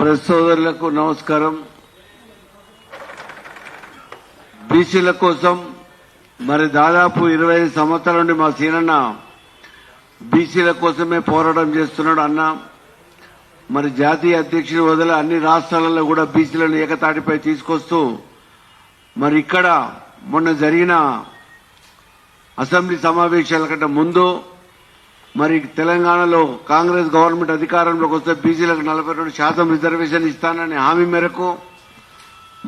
Press సోదరులకు నమస్కారం. బీసీల కోసం మరి దాదాపు 25 సంవత్సరాల నుండి మా సీనన్న బీసీల కోసమే పోరాటం చేస్తున్నాడు అన్న. మరి జాతీయ అధ్యక్షుడి వదిలి అన్ని రాష్ట్రాలలో కూడా బీసీలను ఏకతాటిపై తీసుకొస్తూ మరి ఇక్కడ మొన్న జరిగిన అసెంబ్లీ సమావేశాల కంటే ముందు మరి తెలంగాణలో కాంగ్రెస్ గవర్నమెంట్ అధికారంలోకి వస్తే బీసీలకు 42% రిజర్వేషన్ ఇస్తానని హామీ మేరకు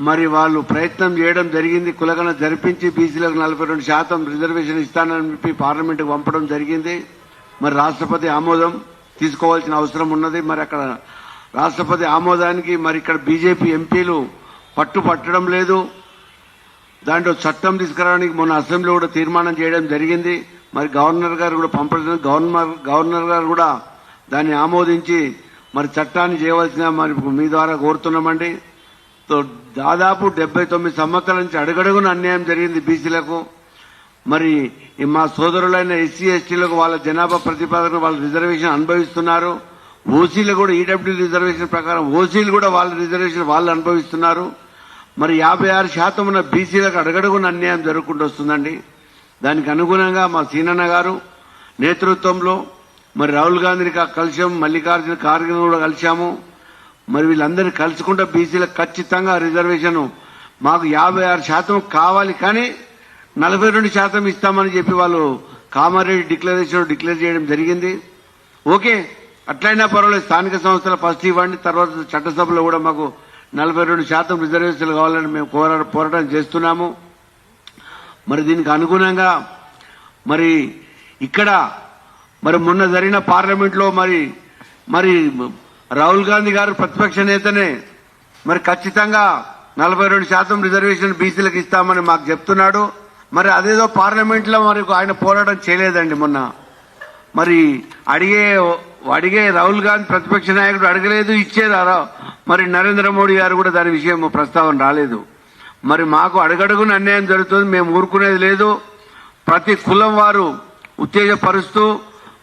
మరి వాళ్ళు ప్రయత్నం చేయడం జరిగింది. కులగణన జరిపించి బీసీలకు 42% రిజర్వేషన్ ఇస్తానని చెప్పి పార్లమెంటుకు పంపడం జరిగింది. మరి రాష్ట్రపతి ఆమోదం తీసుకోవాల్సిన అవసరం ఉన్నది. మరి అక్కడ రాష్ట్రపతి ఆమోదానికి మరి ఇక్కడ బీజేపీ ఎంపీలు పట్టడం లేదు. దాంట్లో చట్టం తీసుకురావడానికి మొన్న అసెంబ్లీ కూడా తీర్మానం చేయడం జరిగింది. మరి గవర్నర్ గారు కూడా పంపడం, గవర్నర్ గారు కూడా దాన్ని ఆమోదించి మరి చట్టాన్ని చేయవలసిన మరి మీ ద్వారా కోరుతున్నామండి. దాదాపు 79 సంవత్సరాల నుంచి అడుగడుగున అన్యాయం జరిగింది బీసీలకు. మరి మా సోదరులైన ఎస్సీ ఎస్టీలకు వాళ్ళ జనాభా ప్రతిపాదన వాళ్ళ రిజర్వేషన్ అనుభవిస్తున్నారు. ఓసీలు కూడా ఈడబ్ల్యూ రిజర్వేషన్ ప్రకారం ఓసీలు కూడా వాళ్ళ రిజర్వేషన్ వాళ్ళు అనుభవిస్తున్నారు. మరి 56% ఉన్న బీసీలకు అడుగడుగున అన్యాయం జరుగుకుంటూ వస్తుందండి. దానికి అనుగుణంగా మా సీనన్న గారు నేతృత్వంలో మరి రాహుల్ గాంధీని కలిసాము, మల్లికార్జున ఖార్గేని కూడా కలిశాము. మరి వీళ్ళందరినీ కలుసుకుంటే బీసీలకు ఖచ్చితంగా రిజర్వేషన్ మాకు 56% కావాలి, కానీ 42% ఇస్తామని చెప్పి వాళ్ళు కామారెడ్డి డిక్లేర్ చేయడం జరిగింది. ఓకే, అట్లయినా పర్వాలేదు, స్థానిక సంస్థల ఫస్ట్ ఇవ్వండి, తర్వాత చట్టసభలో కూడా మాకు 42% రిజర్వేషన్లు కావాలని మేము పోరాటం చేస్తున్నాము. మరి దీనికి అనుగుణంగా మరి ఇక్కడ మరి మొన్న జరిగిన పార్లమెంట్లో మరి రాహుల్ గాంధీ గారు ప్రతిపక్ష నేతనే మరి ఖచ్చితంగా 42% రిజర్వేషన్ బీసీలకు ఇస్తామని మాకు చెప్తున్నాడు. మరి అదేదో పార్లమెంట్ లో మరి ఆయన పోరాటం చేయలేదండి. మొన్న మరి అడిగే రాహుల్ గాంధీ ప్రతిపక్ష నాయకుడు అడగలేదు, ఇచ్చేదారా మరి నరేంద్ర మోడీ గారు కూడా దాని విషయం ప్రస్తావన రాలేదు. మరి మాకు అడుగడుగున అన్యాయం జరుగుతుంది, మేము ఊరుకునేది లేదు. ప్రతి కులం వారు ఉత్తేజపరుస్తూ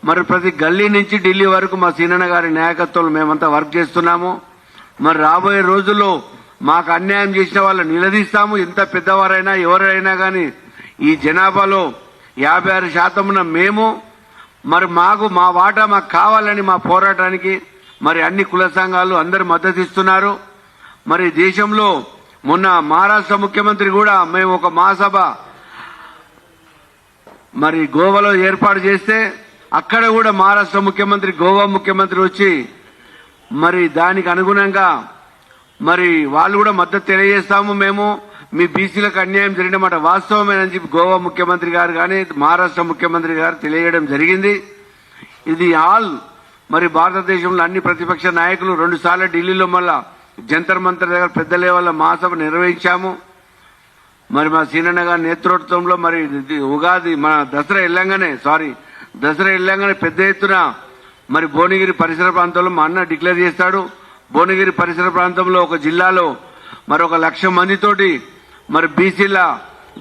మరి ప్రతి గల్లీ నుంచి ఢిల్లీ వరకు మా సీనన్న గారి నాయకత్వంలో మేమంతా వర్క్ చేస్తున్నాము. మరి రాబోయే రోజుల్లో మాకు అన్యాయం చేసిన వాళ్ళని నిలదీస్తాము. ఎంత పెద్దవారైనా ఎవరైనా కానీ ఈ జనాభాలో 56% ఉన్న మేము మరి మా వాటా మాకు కావాలని మా పోరాటానికి మరి అన్ని కుల సంఘాలు అందరూ మద్దతు ఇస్తున్నారు. మరి దేశంలో మొన్న మహారాష్ట్ర ముఖ్యమంత్రి కూడా మేము ఒక మహాసభ మరి గోవాలో ఏర్పాటు చేస్తే అక్కడ కూడా మహారాష్ట్ర ముఖ్యమంత్రి గోవా ముఖ్యమంత్రి వచ్చి మరి దానికి అనుగుణంగా మరి వాళ్ళు కూడా మద్దతు తెలియజేస్తాము. మేము మీ బీసీలకు అన్యాయం జరిగిన మాట వాస్తవమేనని చెప్పి గోవా ముఖ్యమంత్రి గారు కానీ మహారాష్ట్ర ముఖ్యమంత్రి గారు తెలియజేయడం జరిగింది. ఇది మరి భారతదేశంలో అన్ని ప్రతిపక్ష నాయకులు 2 సార్లు ఢిల్లీలో మళ్ళా జంతర్ మంతర్ దగ్గర పెద్ద లెవెల్లో మహాసభ నిర్వహించాము. మరి మా సీనన్న గారి నేతృత్వంలో మరి ఉగాది మన దసరా వెళ్ళంగానే పెద్ద ఎత్తున మరి భువనగిరి పరిసర ప్రాంతంలో మా అన్న డిక్లేర్ చేస్తాడు. భువనగిరి పరిసర ప్రాంతంలో ఒక జిల్లాలో మరి 1,00,000 మందితోటి మరి బీసీల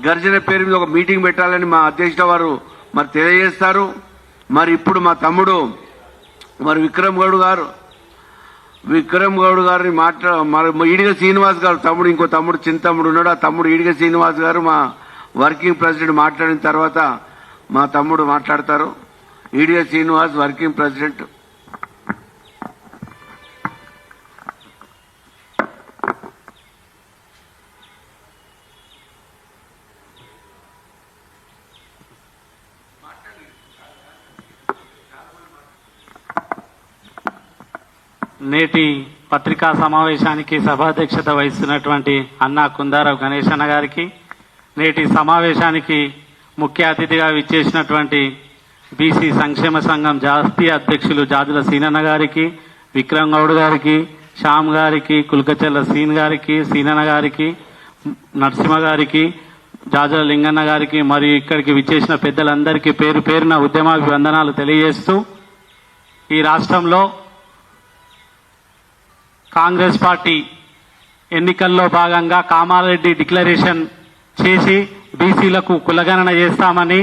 గర్జన పేరు మీద ఒక మీటింగ్ పెట్టాలని మా అధ్యక్షుల వారు మరి తెలియజేస్తారు. మరి ఇప్పుడు మా తమ్ముడు మరి విక్రమ్ గౌడ్ గారిని మరి ఈడిగ శ్రీనివాస్ గారు తమ్ముడు, ఇంకో తమ్ముడు చిన్న తమ్ముడు ఉన్నాడు. ఆ తమ్ముడు ఈడిగ శ్రీనివాస్ గారు మా వర్కింగ్ ప్రెసిడెంట్ మాట్లాడిన తర్వాత మా తమ్ముడు మాట్లాడతారు. Ediga Srinivas working president. నేటి పత్రికా సమావేశానికి సభాధ్యక్షత వహిస్తున్నటువంటి అన్నా కుందారావు గణేష్ అన్న గారికి, నేటి సమావేశానికి ముఖ్య అతిథిగా విచ్చేసినటువంటి బీసీ సంక్షేమ సంఘం జాతీయ అధ్యక్షులు జాజుల సీనన్న గారికి, విక్రమ్ గౌడ్ గారికి, శ్యామ్ గారికి, కుల్కచెల్ల సీన్ గారికి, సీనన్న గారికి, నరసింహ గారికి, జాజుల లింగన్న గారికి మరియు ఇక్కడికి విచ్చేసిన పెద్దలందరికీ పేరు పేరున ఉద్యమాభివందనాలు తెలియజేస్తూ, ఈ రాష్ట్రంలో కాంగ్రెస్ పార్టీ ఎన్నికల్లో భాగంగా కామారెడ్డి డిక్లరేషన్ చేసి బీసీలకు కులగణన చేస్తామని,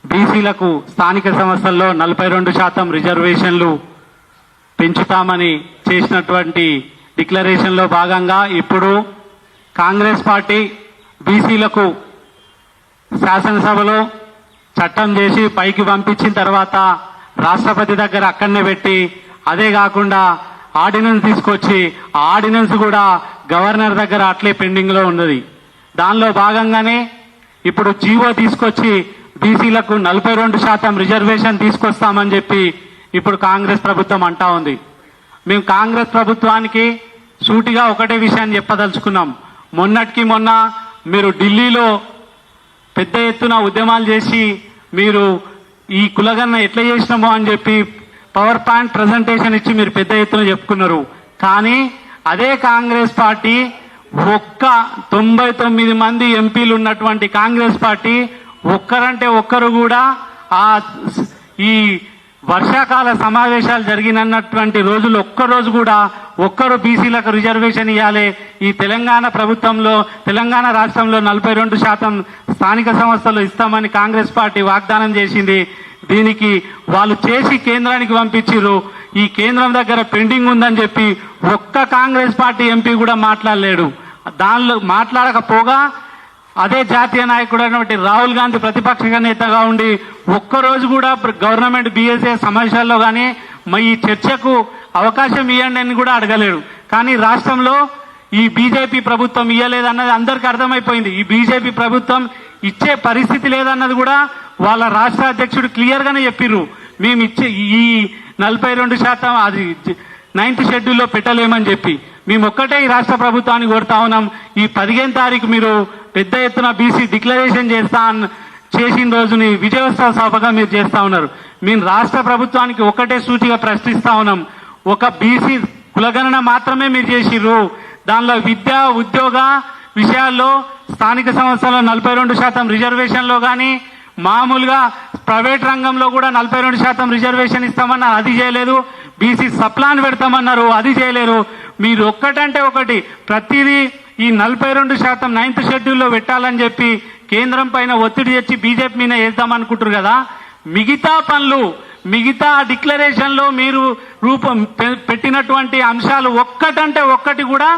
బీసీలకు స్థానిక సంస్థల్లో 42% రిజర్వేషన్లు పెంచుతామని చేసినటువంటి డిక్లరేషన్లో భాగంగా ఇప్పుడు కాంగ్రెస్ పార్టీ బీసీలకు శాసనసభలో చట్టం చేసి పైకి పంపించిన తర్వాత రాష్ట్రపతి దగ్గర అక్కడనే పెట్టి, అదే కాకుండా ఆర్డినెన్స్ తీసుకొచ్చి ఆ ఆర్డినెన్స్ కూడా గవర్నర్ దగ్గర అట్లే పెండింగ్ లో ఉన్నది. దానిలో భాగంగానే ఇప్పుడు జీవో తీసుకొచ్చి బీసీలకు 42% రిజర్వేషన్ తీసుకొస్తామని చెప్పి ఇప్పుడు కాంగ్రెస్ ప్రభుత్వం అంటా ఉంది. మేము కాంగ్రెస్ ప్రభుత్వానికి సూటిగా ఒకటే విషయాన్ని చెప్పదలుచుకున్నాం. మొన్నటికి మొన్న మీరు ఢిల్లీలో పెద్ద ఎత్తున ఉద్యమాలు చేసి మీరు ఈ కులగన్న ఎట్లా చేసినామో అని చెప్పి పవర్ పాయింట్ ప్రజెంటేషన్ ఇచ్చి మీరు పెద్ద ఎత్తున చెప్పుకున్నారు. కానీ అదే కాంగ్రెస్ పార్టీ 99 మంది ఎంపీలు ఉన్నటువంటి కాంగ్రెస్ పార్టీ ఒక్కరంటే ఒక్కరు కూడా ఈ వర్షాకాల సమావేశాలు జరిగినటువంటి రోజులు ఒక్కరోజు కూడా ఒక్కరు బీసీలకు రిజర్వేషన్ ఇవ్వాలి, ఈ తెలంగాణ ప్రభుత్వంలో తెలంగాణ రాష్ట్రంలో 42% స్థానిక సంస్థలు ఇస్తామని కాంగ్రెస్ పార్టీ వాగ్దానం చేసింది. దీనికి వాళ్ళు చేసి కేంద్రానికి పంపించారు. ఈ కేంద్రం దగ్గర పెండింగ్ ఉందని చెప్పి ఒక్క కాంగ్రెస్ పార్టీ ఎంపీ కూడా మాట్లాడలేడు. దానిలో మాట్లాడకపోగా అదే జాతీయ నాయకుడు అయినటువంటి రాహుల్ గాంధీ ప్రతిపక్ష నేతగా ఉండి ఒక్కరోజు కూడా గవర్నమెంట్ బీఎస్ఏ సమావేశాల్లో కానీ ఈ చర్చకు అవకాశం ఇవ్వండి అని కూడా అడగలేడు. కానీ రాష్ట్రంలో ఈ బీజేపీ ప్రభుత్వం ఇవ్వలేదన్నది అందరికీ అర్థమైపోయింది. ఈ బీజేపీ ప్రభుత్వం ఇచ్చే పరిస్థితి లేదన్నది కూడా వాళ్ళ రాష్ట్ర అధ్యక్షుడు క్లియర్ గానే చెప్పిర్రు. మేము ఇచ్చే ఈ 42% అది 9th షెడ్యూల్లో పెట్టలేమని చెప్పి మేము ఒక్కటే ఈ రాష్ట్ర ప్రభుత్వాన్ని కోరుతా ఉన్నాం. ఈ 15వ తారీఖు మీరు పెద్ద ఎత్తున బీసీ డిక్లరేషన్ చేసిన రోజుని విజయోత్సవ సభగా మీరు చేస్తా ఉన్నారు. మేము రాష్ట్ర ప్రభుత్వానికి ఒకటే సూటిగా ప్రశ్నిస్తా ఉన్నాం. ఒక బీసీ కులగణన మాత్రమే మీరు చేసిర్రు. దానిలో విద్య ఉద్యోగ విషయాల్లో స్థానిక సంస్థల్లో 42% రిజర్వేషన్లో కానీ మామూలుగా ప్రైవేట్ రంగంలో కూడా 42% రిజర్వేషన్ ఇస్తామన్నారు, అది చేయలేదు. బీసీ సప్లాన్ పెడతామన్నారు, అది చేయలేరు. మీరు ఒక్కటంటే ఒకటి ప్రతిదీ ఈ 42% 9th షెడ్యూల్లో పెట్టాలని చెప్పి కేంద్రం పైన ఒత్తిడి తెచ్చి బీజేపీ మీద వేద్దామనుకుంటారు కదా. మిగతా పనులు మిగతా డిక్లరేషన్ లో మీరు పెట్టినటువంటి అంశాలు ఒక్కటంటే ఒక్కటి కూడా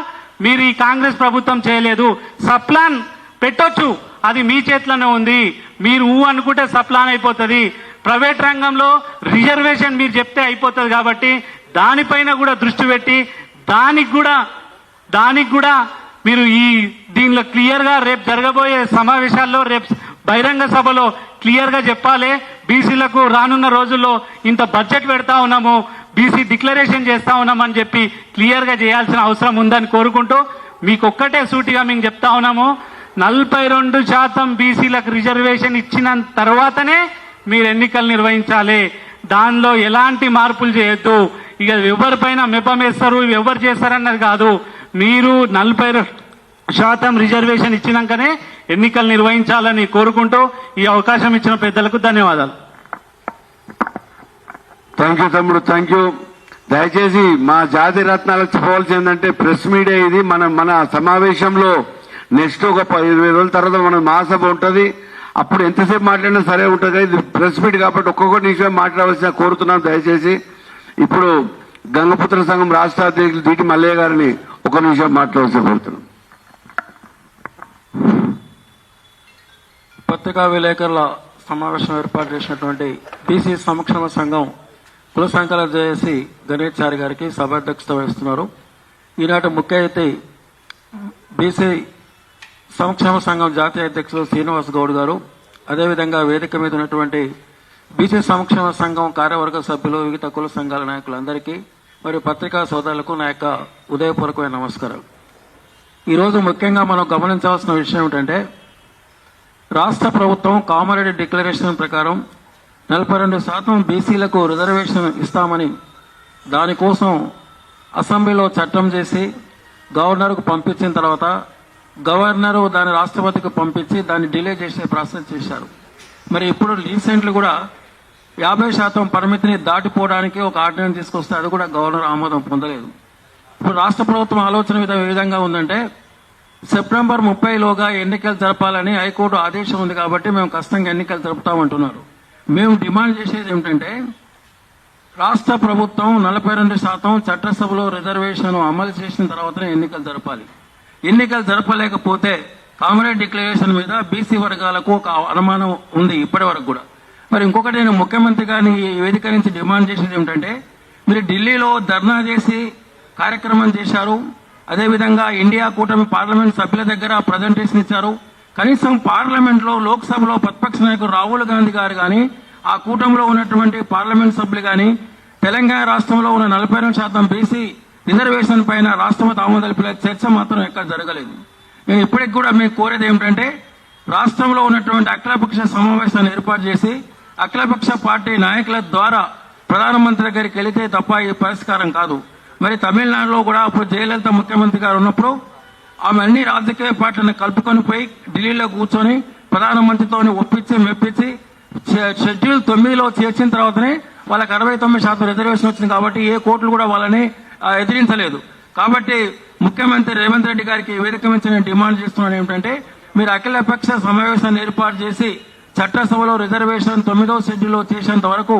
మీరు ఈ కాంగ్రెస్ ప్రభుత్వం చేయలేదు. సప్లాన్ పెట్టొచ్చు, అది మీ చేతిలోనే ఉంది. మీరు అనుకుంటే సప్లాన్ అయిపోతుంది. ప్రైవేట్ రంగంలో రిజర్వేషన్ మీరు చెప్తే అయిపోతుంది. కాబట్టి దానిపైన కూడా దృష్టి పెట్టి దానికి కూడా మీరు ఈ దీనిలో క్లియర్ గా రేపు జరగబోయే సమావేశాల్లో రేపు బహిరంగ సభలో క్లియర్ గా చెప్పాలి. బీసీలకు రానున్న రోజుల్లో ఇంత బడ్జెట్ పెడతా ఉన్నాము, బీసీ డిక్లరేషన్ చేస్తా ఉన్నామని చెప్పి క్లియర్ గా చేయాల్సిన అవసరం ఉందని కోరుకుంటూ మీకు ఒక్కటే సూటిగా మేము చెప్తా ఉన్నాము. 42% బీసీలకు రిజర్వేషన్ ఇచ్చిన తర్వాతనే మీరు ఎన్నికలు నిర్వహించాలి. దానిలో ఎలాంటి మార్పులు చేయొద్దు. ఇక ఎవరిపైన మెప్పమేస్తారు, ఎవరు చేస్తారన్నది కాదు. మీరు 42% రిజర్వేషన్ ఇచ్చినాకనే ఎన్నికలు నిర్వహించాలని కోరుకుంటూ ఈ అవకాశం ఇచ్చిన పెద్దలకు ధన్యవాదాలు. థ్యాంక్ యూ తమ్ముడు, థ్యాంక్ యూ. దయచేసి మా జాతి రత్నాలకు చెప్పవలసి ఏంటంటే ప్రెస్ మీడియా ఇది. మన సమావేశంలో నెక్స్ట్ ఒక 20 రోజుల తర్వాత మన మహాసభ ఉంటుంది. అప్పుడు ఎంతసేపు మాట్లాడినా సరే ఉంటుంది. ఇది ప్రెస్ మీట్ కాబట్టి ఒక్కొక్కటి నిమిషం మాట్లాడవలసిన కోరుతున్నాను దయచేసి. ఇప్పుడు గంగపుత్ర సంఘం రాష్ట్ర అధ్యక్షులు దీటి మల్లయ్య గారిని ఒక నిమిషం మాట్లాడవలసిన కోరుతున్నాను. పత్రికా విలేకరుల సమావేశం ఏర్పాటు చేసినటువంటి బీసీ సంక్షేమ సంఘం కుల సంఘాల జేఏసీ గణేష్ గారికి సభాధ్యక్షత వహిస్తున్నారు. ఈనాటి ముఖ్య అతిథి బీసీ సంక్షేమ సంఘం జాతీయ అధ్యక్షులు శ్రీనివాస్ గౌడ్ గారు, అదేవిధంగా వేదిక మీద ఉన్నటువంటి బీసీ సంక్షేమ సంఘం కార్యవర్గ సభ్యులు, వివిధ కుల సంఘాల నాయకులందరికీ మరియు పత్రికా సోదరులకు నా యొక్క ఉదయపూర్వకమైన నమస్కారాలు. ఈరోజు ముఖ్యంగా మనం గమనించాల్సిన విషయం ఏమిటంటే, రాష్ట్ర ప్రభుత్వం కామారెడ్డి డిక్లరేషన్ ప్రకారం 42% బీసీలకు రిజర్వేషన్ ఇస్తామని దానికోసం అసెంబ్లీలో చట్టం చేసి గవర్నర్కు పంపించిన తర్వాత గవర్నరు దాన్ని రాష్ట్రపతికి పంపించి దాన్ని డిలే చేసే ప్రాసెస్ చేశారు. మరి ఇప్పుడు రీసెంట్లీ కూడా 50% పరిమితిని దాటిపోవడానికి ఒక ఆర్డినెన్స్ తీసుకొస్తే అది కూడా గవర్నర్ ఆమోదం పొందలేదు. ఇప్పుడు రాష్ట్ర ప్రభుత్వం ఆలోచన ఏ విధంగా ఉందంటే, సెప్టెంబర్ 30లోగా ఎన్నికలు జరపాలని హైకోర్టు ఆదేశం ఉంది కాబట్టి మేము కష్టంగా ఎన్నికలు జరుపుతామంటున్నారు. మేము డిమాండ్ చేసేది ఏమిటంటే, రాష్ట్ర ప్రభుత్వం 42% చట్టసభలో రిజర్వేషన్ అమలు చేసిన తర్వాతనే ఎన్నికలు జరపాలి. ఎన్నికలు జరపలేకపోతే కామ్రేడ్ డిక్లరేషన్ మీద బీసీ వర్గాలకు ఒక అనుమానం ఉంది ఇప్పటి వరకు కూడా. మరి ఇంకొకటి నేను ముఖ్యమంత్రి గారిని ఈ వేదిక నుంచి డిమాండ్ చేసేది ఏమిటంటే, మీరు ఢిల్లీలో ధర్నా చేసి కార్యక్రమం చేశారు, అదేవిధంగా ఇండియా కూటమి పార్లమెంట్ సభ్యుల దగ్గర ప్రజెంటేషన్ ఇచ్చారు. కనీసం పార్లమెంట్ లో లోక్సభలో ప్రతిపక్ష నాయకుడు రాహుల్ గాంధీ గారు కానీ, ఆ కూటమిలో ఉన్నటువంటి పార్లమెంట్ సభ్యులు కానీ తెలంగాణ రాష్ట్రంలో ఉన్న 42% బీసీ రిజర్వేషన్ పైన రాష్ట్రపతి ఆమోదం తెలిపే చర్చ మాత్రం ఎక్కడ జరగలేదు. నేను ఇప్పటికి కూడా మీకు కోరేది ఏమిటంటే, రాష్ట్రంలో ఉన్నటువంటి అఖిలపక్ష సమావేశాన్ని ఏర్పాటు చేసి అఖిలపక్ష పార్టీ నాయకుల ద్వారా ప్రధానమంత్రి దగ్గరికి వెళితే తప్ప ఈ పరిష్కారం కాదు. మరి తమిళనాడులో కూడా అప్పుడు జయలలిత ముఖ్యమంత్రి గారు ఉన్నప్పుడు ఆమె అన్ని రాజకీయ పార్టీలను కలుపుకొని పోయి ఢిల్లీలో కూర్చొని ప్రధానమంత్రితో ఒప్పించి మెప్పించి షెడ్యూల్ 9లో చేర్చిన తర్వాతనే వాళ్ళకి 69% రిజర్వేషన్ వచ్చింది. కాబట్టి ఏ కోర్టులు కూడా వాళ్ళని ఎదిరించలేదు. కాబట్టి ముఖ్యమంత్రి రేవంత్ రెడ్డి గారికి వేదిక నుంచి నేను డిమాండ్ చేస్తున్నాను ఏమిటంటే, మీరు అఖిలపక్ష సమావేశాన్ని ఏర్పాటు చేసి చట్టసభలో రిజర్వేషన్ 9వ షెడ్యూల్లో చేసేంత వరకు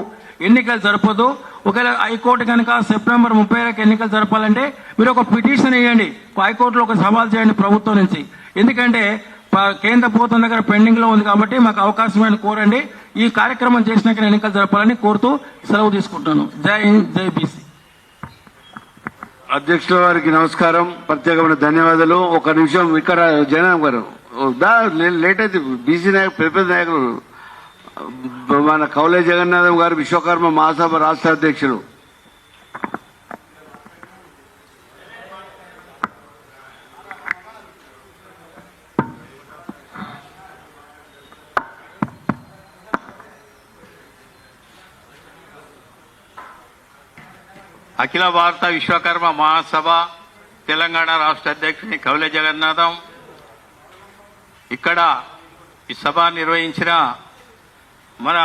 ఎన్నికలు జరపదు. ఒకవేళ హైకోర్టు కనుక సెప్టెంబర్ 30కి ఎన్నికలు జరపాలంటే మీరు ఒక పిటిషన్ వేయండి, హైకోర్టులో ఒక సవాల్ చేయండి ప్రభుత్వం నుంచి. ఎందుకంటే కేంద్ర ప్రభుత్వం దగ్గర పెండింగ్ లో ఉంది కాబట్టి మాకు అవకాశం కోరండి. ఈ కార్యక్రమం చేసినాక ఎన్నికలు జరపాలని కోరుతూ సెలవు తీసుకుంటాను. జై హింద్, జై బీసీ. అధ్యక్షుల వారికి నమస్కారం, ప్రత్యేకమైన ధన్యవాదాలు. ఒక నిమిషం ఇక్కడ జయనాం గారు లేట్ అయితే బీసీ నాయకులు పెద్ద పెద్ద నాయకులు మన కౌలే జగన్నాథం గారు విశ్వకర్మ మహాసభ రాష్ట్ర అధ్యక్షులు. అఖిల భారత విశ్వకర్మ మహాసభ తెలంగాణ రాష్ట్ర అధ్యక్షుని కౌలే జగన్నాథం. ఇక్కడ ఈ సభ నిర్వహించిన మన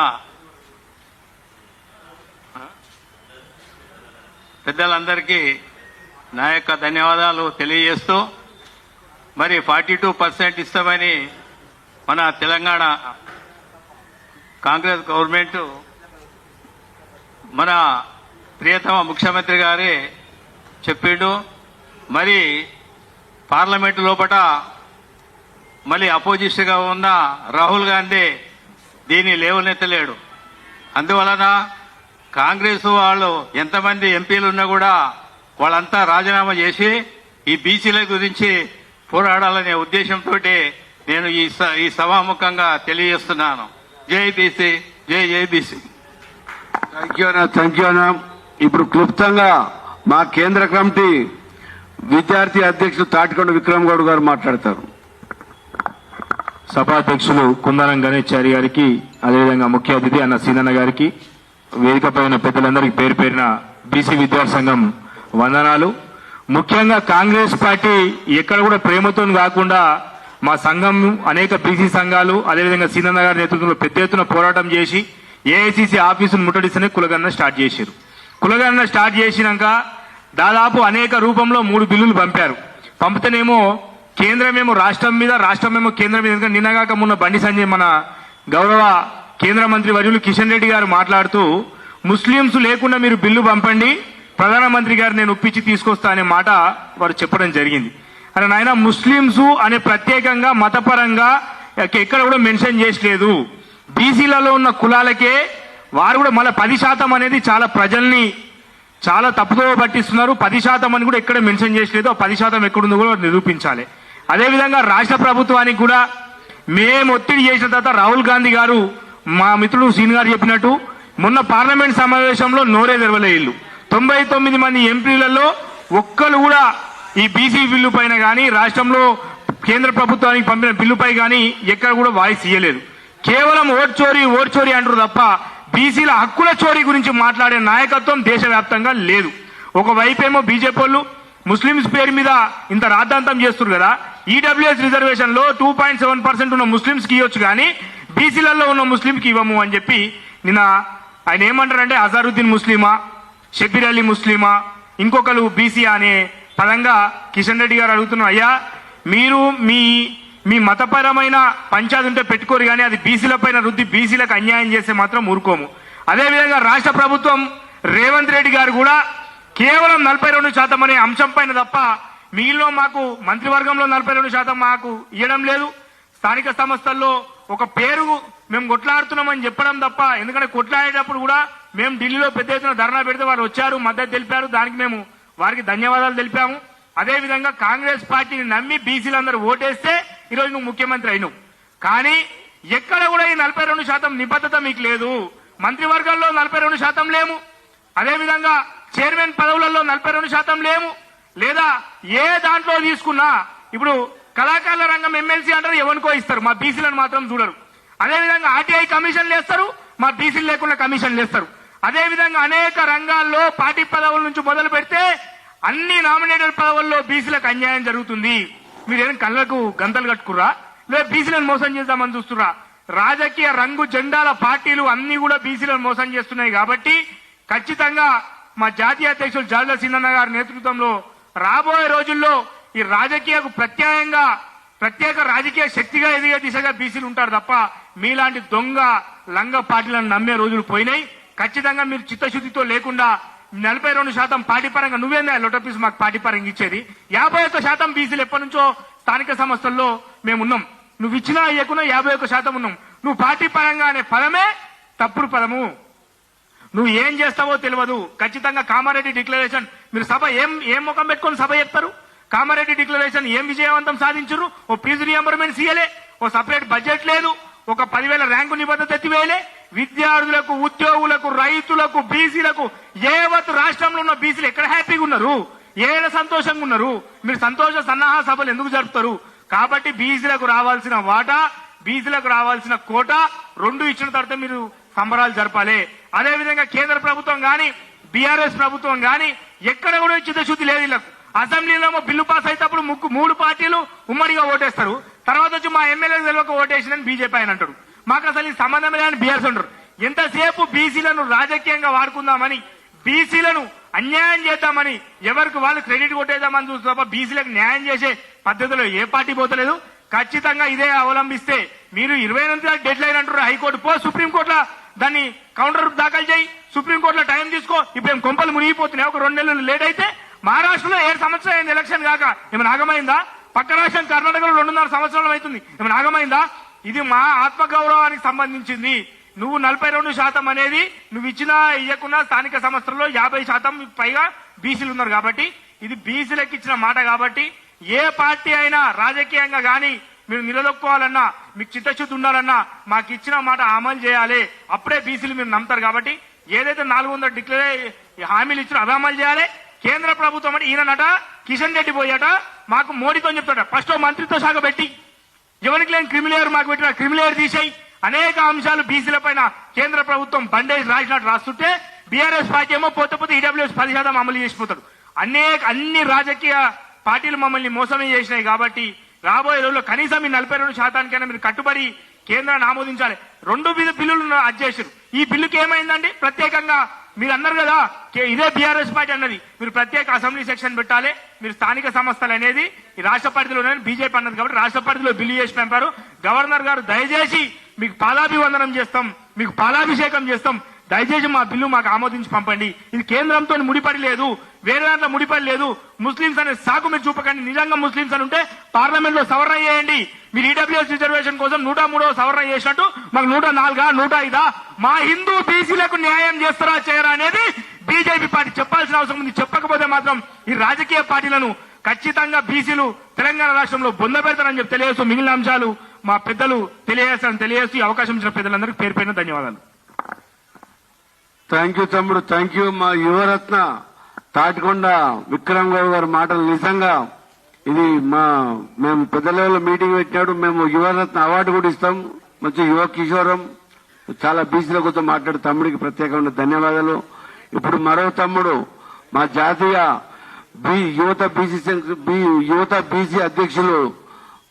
పెద్దలందరికీ నా యొక్క ధన్యవాదాలు తెలియజేస్తూ, మరి 42% ఇస్తామని మన తెలంగాణ కాంగ్రెస్ గవర్నమెంట్ మన ప్రియతమ ముఖ్యమంత్రి గారే చెప్పిండు. మరి పార్లమెంటు లోపల మళ్ళీ అపోజిషన్ గా ఉన్న రాహుల్ గాంధీ దీన్ని లేవనెత్తలేడు. అందువలన కాంగ్రెస్ వాళ్ళు ఎంతమంది ఎంపీలు ఉన్నా కూడా వాళ్ళంతా రాజీనామా చేసి ఈ బీసీల గురించి పోరాడాలనే ఉద్దేశంతో నేను ఈ సభాముఖంగా తెలియజేస్తున్నాను. జై బీసీ, జై జై బీసీ. థ్యాంక్ యూ అన్న. ఇప్పుడు క్లుప్తంగా మా కేంద్ర కమిటీ విద్యార్థి అధ్యక్షులు తాటికొండ విక్రమ్ గౌడ్ గారు మాట్లాడతారు. సభాధ్యక్షులు కుందారం గణేశారి గారికి, అదేవిధంగా ముఖ్య అతిథి అన్న సీనన్న గారికి, వేదికపై ఉన్న పెద్దలందరికీ పేరు పేరిన బీసీ విద్యార్థి సంఘం వందనాలు. ముఖ్యంగా కాంగ్రెస్ పార్టీ ఎక్కడ కూడా ప్రేమతో కాకుండా మా సంఘం అనేక బీసీ సంఘాలు, అదేవిధంగా సీనన్న గారి నేతృత్వంలో పెద్ద ఎత్తున పోరాటం చేసి ఏఐసీసీ ఆఫీసును ముట్టడిస్తేనే కులగణన స్టార్ట్ చేశారు. కులగణన స్టార్ట్ చేసినాక దాదాపు అనేక రూపంలో 3 బిల్లులు పంపారు. పంపితేనేమో కేంద్రమేమో రాష్ట్రం మీద, రాష్ట్రమేమో కేంద్రం మీద. నిన్నగాక మొన్న బండి సంజయ్ మన గౌరవ కేంద్ర మంత్రి వర్యులు కిషన్ రెడ్డి గారు మాట్లాడుతూ, ముస్లింస్ లేకుండా మీరు బిల్లు పంపండి, ప్రధానమంత్రి గారు నేను ఒప్పించి తీసుకొస్తా అనే మాట వారు చెప్పడం జరిగింది. అని నాయన ముస్లింస్ అనే ప్రత్యేకంగా మతపరంగా ఎక్కడ కూడా మెన్షన్ చేసలేదు. బీసీలలో ఉన్న కులాలకే వారు కూడా మళ్ళీ 10% అనేది చాలా ప్రజల్ని చాలా తప్పుదో పట్టిస్తున్నారు. 10% అని కూడా ఎక్కడ మెన్షన్ చేసలేదు. ఆ 10% ఎక్కడుందో కూడా నిరూపించాలి. అదేవిధంగా రాష్ట్ర ప్రభుత్వానికి కూడా మేము ఒత్తిడి చేసిన తర్వాత రాహుల్ గాంధీ గారు, మా మిత్రుడు సీన్ గారు చెప్పినట్టు మొన్న పార్లమెంట్ సమావేశంలో నోరే తెరవలే. 99 మంది ఎంపీలలో ఒక్కరు కూడా ఈ బీసీ బిల్లు పైన కానీ, రాష్ట్రంలో కేంద్ర ప్రభుత్వానికి పంపిన బిల్లుపై కానీ ఎక్కడ కూడా వాయిస్ ఇయ్యలేదు. కేవలం ఓట్ చోరీ అంటారు తప్ప బీసీల హక్కుల చోరీ గురించి మాట్లాడే నాయకత్వం దేశవ్యాప్తంగా లేదు. ఒకవైపేమో బీజేపీ వాళ్ళు ముస్లింస్ పేరు మీద ఇంత రాద్ధాంతం చేస్తున్నారు కదా. ఈడబ్ల్యూఎస్ రిజర్వేషన్ లో 2.7% ఉన్న ముస్లింస్ కి ఇవ్వచ్చు కానీ బీసీలలో ఉన్న ముస్లింకి ఇవ్వము అని చెప్పి నిన్న ఆయన ఏమంటారంటే అజారుద్దీన్ ముస్లిమా, షబీర్ అలీ ముస్లిమా, ఇంకొకరు బీసీ అనే పరంగా కిషన్ రెడ్డి గారు అడుగుతున్నారు, అయ్యా మీరు మీ మతపరమైన పంచాయతీ ఉంటే పెట్టుకోరు కానీ అది బీసీల పైన రుద్ది బీసీలకు అన్యాయం చేస్తే మాత్రం ఊరుకోము. అదేవిధంగా రాష్ట్ర ప్రభుత్వం రేవంత్ రెడ్డి గారు కూడా కేవలం 42% అనే అంశం పైన తప్ప మిగిలిన మాకు మంత్రివర్గంలో 42% మాకు ఇవ్వడం లేదు. స్థానిక సంస్థల్లో ఒక పేరు మేము కొట్లాడుతున్నామని చెప్పడం తప్ప, ఎందుకంటే కొట్లాడేటప్పుడు కూడా మేము ఢిల్లీలో పెద్ద ఎత్తున ధర్నా పెడితే వారు వచ్చారు, మద్దతు తెలిపారు, దానికి మేము వారికి ధన్యవాదాలు తెలిపాము. అదేవిధంగా కాంగ్రెస్ పార్టీని నమ్మి బీసీలందరూ ఓటేస్తే ఈరోజు నువ్వు ముఖ్యమంత్రి అయినావు. కానీ ఎక్కడ కూడా ఈ 42% నిబద్ధత మీకు లేదు. మంత్రివర్గాల్లో 42% లేము, అదేవిధంగా చైర్మన్ పదవులలో 42% లేము. లేదా ఏ దాంట్లో తీసుకున్నా ఇప్పుడు కళాకారుల రంగం ఎమ్మెల్సీ అంటారు, ఎవరికో ఇస్తారు, మా బీసీలను మాత్రం చూడరు. అదేవిధంగా ఆర్టీఐ కమిషన్లు వేస్తారు, మా బీసీలు లేకుండా కమిషన్లు వేస్తారు. అదేవిధంగా అనేక రంగాల్లో పార్టీ పదవుల నుంచి మొదలు పెడితే అన్ని నామినేటెడ్ పదవుల్లో బీసీలకు అన్యాయం జరుగుతుంది. మీరేం కళ్ళకు గంతలు కట్టుకురా, లేదా బీసీలను మోసం చేద్దామని చూస్తురా? రాజకీయ రంగు జెండాల పార్టీలు అన్ని కూడా బీసీలను మోసం చేస్తున్నాయి. కాబట్టి ఖచ్చితంగా మా జాతీయ అధ్యక్షులు జార్ల సీనన్న గారి నేతృత్వంలో రాబోయే రోజుల్లో ఈ రాజకీయకు ప్రత్యేక రాజకీయ శక్తిగా ఎదిగే దిశగా బీసీలు ఉంటారు తప్ప మీలాంటి దొంగ లంగ పార్టీలను నమ్మే రోజులు పోయినాయి. ఖచ్చితంగా మీరు చిత్తశుద్ధితో లేకుండా 42% పార్టీ పరంగా నువ్వేందా లోటపీస్ మాకు పార్టీ పరంగా ఇచ్చేది? 51% బీసీలు ఎప్పటి నుంచో స్థానిక సంస్థల్లో మేమున్నాం. నువ్వు ఇచ్చినా ఇవ్వకున్నా 51% ఉన్నాం. నువ్వు పార్టీ పరంగా అనే పదమే తప్పుడు పదము. నువ్వు ఏం చేస్తావో తెలియదు. ఖచ్చితంగా కామారెడ్డి డిక్లరేషన్ మీరు సభ ఏం ముఖం పెట్టుకొని సభ చెప్తారు? కామారెడ్డి డిక్లరేషన్ ఏం విజయవంతం సాధించరు? ఓ ఫీజు రియంబర్మెంట్స్ ఇయ్యలే, ఓ సపరేట్ బడ్జెట్ లేదు, ఒక 10,000 ర్యాంకు నిబద్ధత ఎత్తివేయలే. విద్యార్థులకు, ఉద్యోగులకు, రైతులకు, బీసీలకు, యావత్ రాష్ట్రంలో ఉన్న బీసీలు ఎక్కడ హ్యాపీగా ఉన్నారు? ఏడ సంతోషంగా ఉన్నారు? మీరు సంతోష సన్నాహ సభలు ఎందుకు జరుపుతారు? కాబట్టి బీసీలకు రావాల్సిన వాటా, బీసీలకు రావాల్సిన కోట రెండు ఇచ్చిన తర్వాత మీరు సంబరాలు జరపాలి. అదేవిధంగా కేంద్ర ప్రభుత్వం గాని బీఆర్ఎస్ ప్రభుత్వం గాని ఎక్కడ కూడా చిత్తశుద్ధి లేదు. వీళ్ళకు అసెంబ్లీలో బిల్లు పాస్ అయినప్పుడు 3 పార్టీలు ఉమ్మడిగా ఓటేస్తారు. తర్వాత వచ్చి మా ఎమ్మెల్యే తెలియక ఓటేసిందని బీజేపీ ఆయన అంటాడు. మాకు అసలు ఈ సంబంధం లేదని బీఆర్ఎస్ అంటారు. ఎంతసేపు బీసీలను రాజకీయంగా వాడుకుందామని, బీసీలను అన్యాయం చేద్దామని, ఎవరికి వాళ్ళు క్రెడిట్ కొట్టేద్దామని చూస్తే తప్ప బీసీలకు న్యాయం చేసే పద్ధతిలో ఏ పార్టీ పోతలేదు. ఖచ్చితంగా ఇదే అవలంబిస్తే మీరు 28 డెడ్ లైన్ అంటారు. హైకోర్టు పో, సుప్రీంకోర్టులో దాన్ని కౌంటర్ దాఖలు చేయి, సుప్రీంకోర్టులో టైం తీసుకో. ఇప్పుడు ఏం కొంపలు మునిగిపోతున్నాయి. ఒక 2 నెలలు లేట్ అయితే మహారాష్ట్రలో 7 సంవత్సరాలు అయింది ఎలక్షన్ కాక. ఏమైనా ఆగమైందా? పక్క రాష్ట్రం కర్ణాటకలో 2.5 సంవత్సరాలు అవుతుంది. ఏమైనా ఆగమైందా? ఇది మా ఆత్మగౌరవానికి సంబంధించింది. నువ్వు 42% అనేది నువ్వు ఇచ్చినా ఇయ్యకున్నా స్థానిక సంస్థల్లో 50% పైగా బీసీలు ఉన్నారు. కాబట్టి ఇది బీసీలకు ఇచ్చిన మాట. కాబట్టి ఏ పార్టీ అయినా రాజకీయంగా గాని మీరు నిలదొక్కోవాలన్నా, మీకు చిత్తశుద్ధి ఉండాలన్నా మాకు ఇచ్చిన మాట అమలు చేయాలి. అప్పుడే బీసీలు మీరు నమ్ముతారు. కాబట్టి ఏదైతే 400 డిక్లేర్ హామీలు ఇచ్చినా అవి అమలు చేయాలి. కేంద్ర ప్రభుత్వం అంటే ఈయనట కిషన్ రెడ్డి పోయాట మాకు మోడీతో చెప్తాడ, ఫస్ట్ మంత్రిత్వ శాఖ పెట్టి ఎవరికి లేని క్రిమిలేయర్ మాకు పెట్టిన క్రిమిలేయర్ తీసేయి. అనేక అంశాలు బీసీల పైన కేంద్ర ప్రభుత్వం బండేజ్ రాసినట్టు రాస్తుంటే బీఆర్ఎస్ పార్టీ ఏమో పోతే ఈడబ్ల్యూఎస్ 10% అమలు చేసిపోతాడు. అన్ని రాజకీయ పార్టీలు మమ్మల్ని మోసమే చేసినాయి. కాబట్టి రాబోయే రోజుల్లో కనీసం ఈ 42%కైనా మీరు కట్టుబడి కేంద్రాన్ని ఆమోదించాలి. 2 బిల్లులు అధ్యక్షుడు ఈ బిల్లుకి ఏమైందండి? ప్రత్యేకంగా మీరు అన్నారు కదా, ఇదే బీఆర్ఎస్ పార్టీ అన్నది మీరు ప్రత్యేక అసెంబ్లీ సెక్షన్ పెట్టాలి. మీరు స్థానిక సంస్థలు అనేది ఈ రాష్ట్ర పరిధిలోనే బీజేపీ అన్నది. కాబట్టి రాష్ట్ర పరిధిలో బిల్లు చేసి పంపారు. గవర్నర్ గారు దయచేసి మీకు పాదాభివందనం చేస్తాం, మీకు పాలాభిషేకం చేస్తాం, దయచేసి మా బిల్లు మాకు ఆమోదించి పంపండి. ఇది కేంద్రంతో ముడిపడి లేదు, వేరే దాంట్లో ముడిపడి లేదు. ముస్లింస్ అనే సాకు మీరు చూపకండి. నిజంగా ముస్లింస్ అని ఉంటే పార్లమెంట్ లో సవరణ చేయండి. మీరు ఈడబ్ల్యూఎస్ రిజర్వేషన్ కోసం 103వ సవరణ చేసినట్టు మాకు 104, 105 మా హిందూ బీసీలకు న్యాయం చేస్తారా చేయరా అనేది బీజేపీ పార్టీ చెప్పాల్సిన అవసరం ఉంది. చెప్పకపోతే మాత్రం ఈ రాజకీయ పార్టీలను ఖచ్చితంగా బీసీలు తెలంగాణ రాష్ట్రంలో బొంద పెడతారని చెప్పి తెలియజేస్తూ మిగిలిన అంశాలు మా పెద్దలు తెలియజేస్తూ ఈ అవకాశం ఇచ్చిన పెద్దలందరికీ పేరు పైన ధన్యవాదాలు. థ్యాంక్ యూ తమ్ముడు, థ్యాంక్ యూ. మా యువరత్న తాటికొండ విక్రమ్ గౌడ్ గారి మాటలు నిజంగా ఇది మేము పెద్ద లెవెల్లో మీటింగ్ పెట్టినాడు. మేము యువరత్న అవార్డు కూడా ఇస్తాం. మంచి యువ కిషోరం, చాలా బీసీల గురించి మాట్లాడు తమ్ముడికి ప్రత్యేకమైన ధన్యవాదాలు. ఇప్పుడు మరో తమ్ముడు మా జాతీయ యువత బీసీ అధ్యక్షులు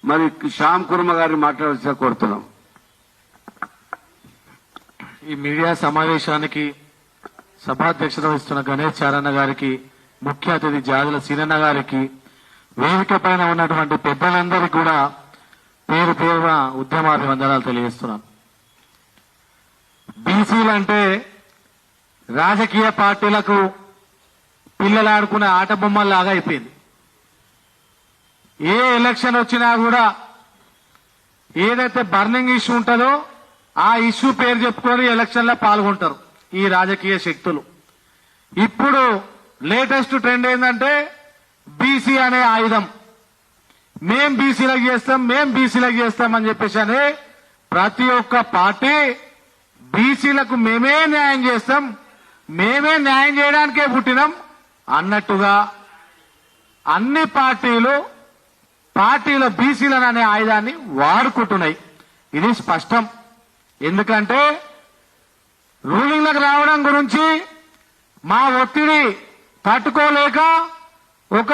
మరి శ్యామ్ కుర్మ గారిని మాట్లాడాల్సి కోరుతున్నాం. ఈ మీడియా సమావేశానికి సభాధ్యక్షత వహిస్తున్న గణేష్ చారన్న గారికి, ముఖ్య అతిథి జాదుల సీనన్న గారికి, వేదిక పైన ఉన్నటువంటి పెద్దలందరికీ కూడా పేరు పేరున ఉద్యమాభివందనాలు తెలియజేస్తున్నాను. బీసీలు అంటే రాజకీయ పార్టీలకు పిల్లలు ఆడుకునే ఆట బొమ్మల్లాగా అయిపోయింది. ఏ ఎలక్షన్ వచ్చినా కూడా ఏదైతే బర్నింగ్ ఇష్యూ ఉంటుందో ఆ ఇష్యూ పేరు చెప్పుకొని ఎలక్షన్ లో పాల్గొంటారు ఈ రాజకీయ శక్తులు. ఇప్పుడు లేటెస్ట్ ట్రెండ్ ఏంటంటే బీసీ అనే ఆయుధం. మేం బీసీలకు చేస్తాం, మేం బీసీలకు చేస్తాం అని చెప్పేసి అని ప్రతి ఒక్క పార్టీ బీసీలకు మేమే న్యాయం చేస్తాం, మేమే న్యాయం చేయడానికే పుట్టినాం అన్నట్టుగా అన్ని పార్టీలు బీసీలను అనే ఆయుధాన్ని వాడుకుంటున్నాయి. ఇది స్పష్టం. ఎందుకంటే రూలింగ్లకు రావడం గురించి మా ఒత్తిడి తట్టుకోలేక ఒక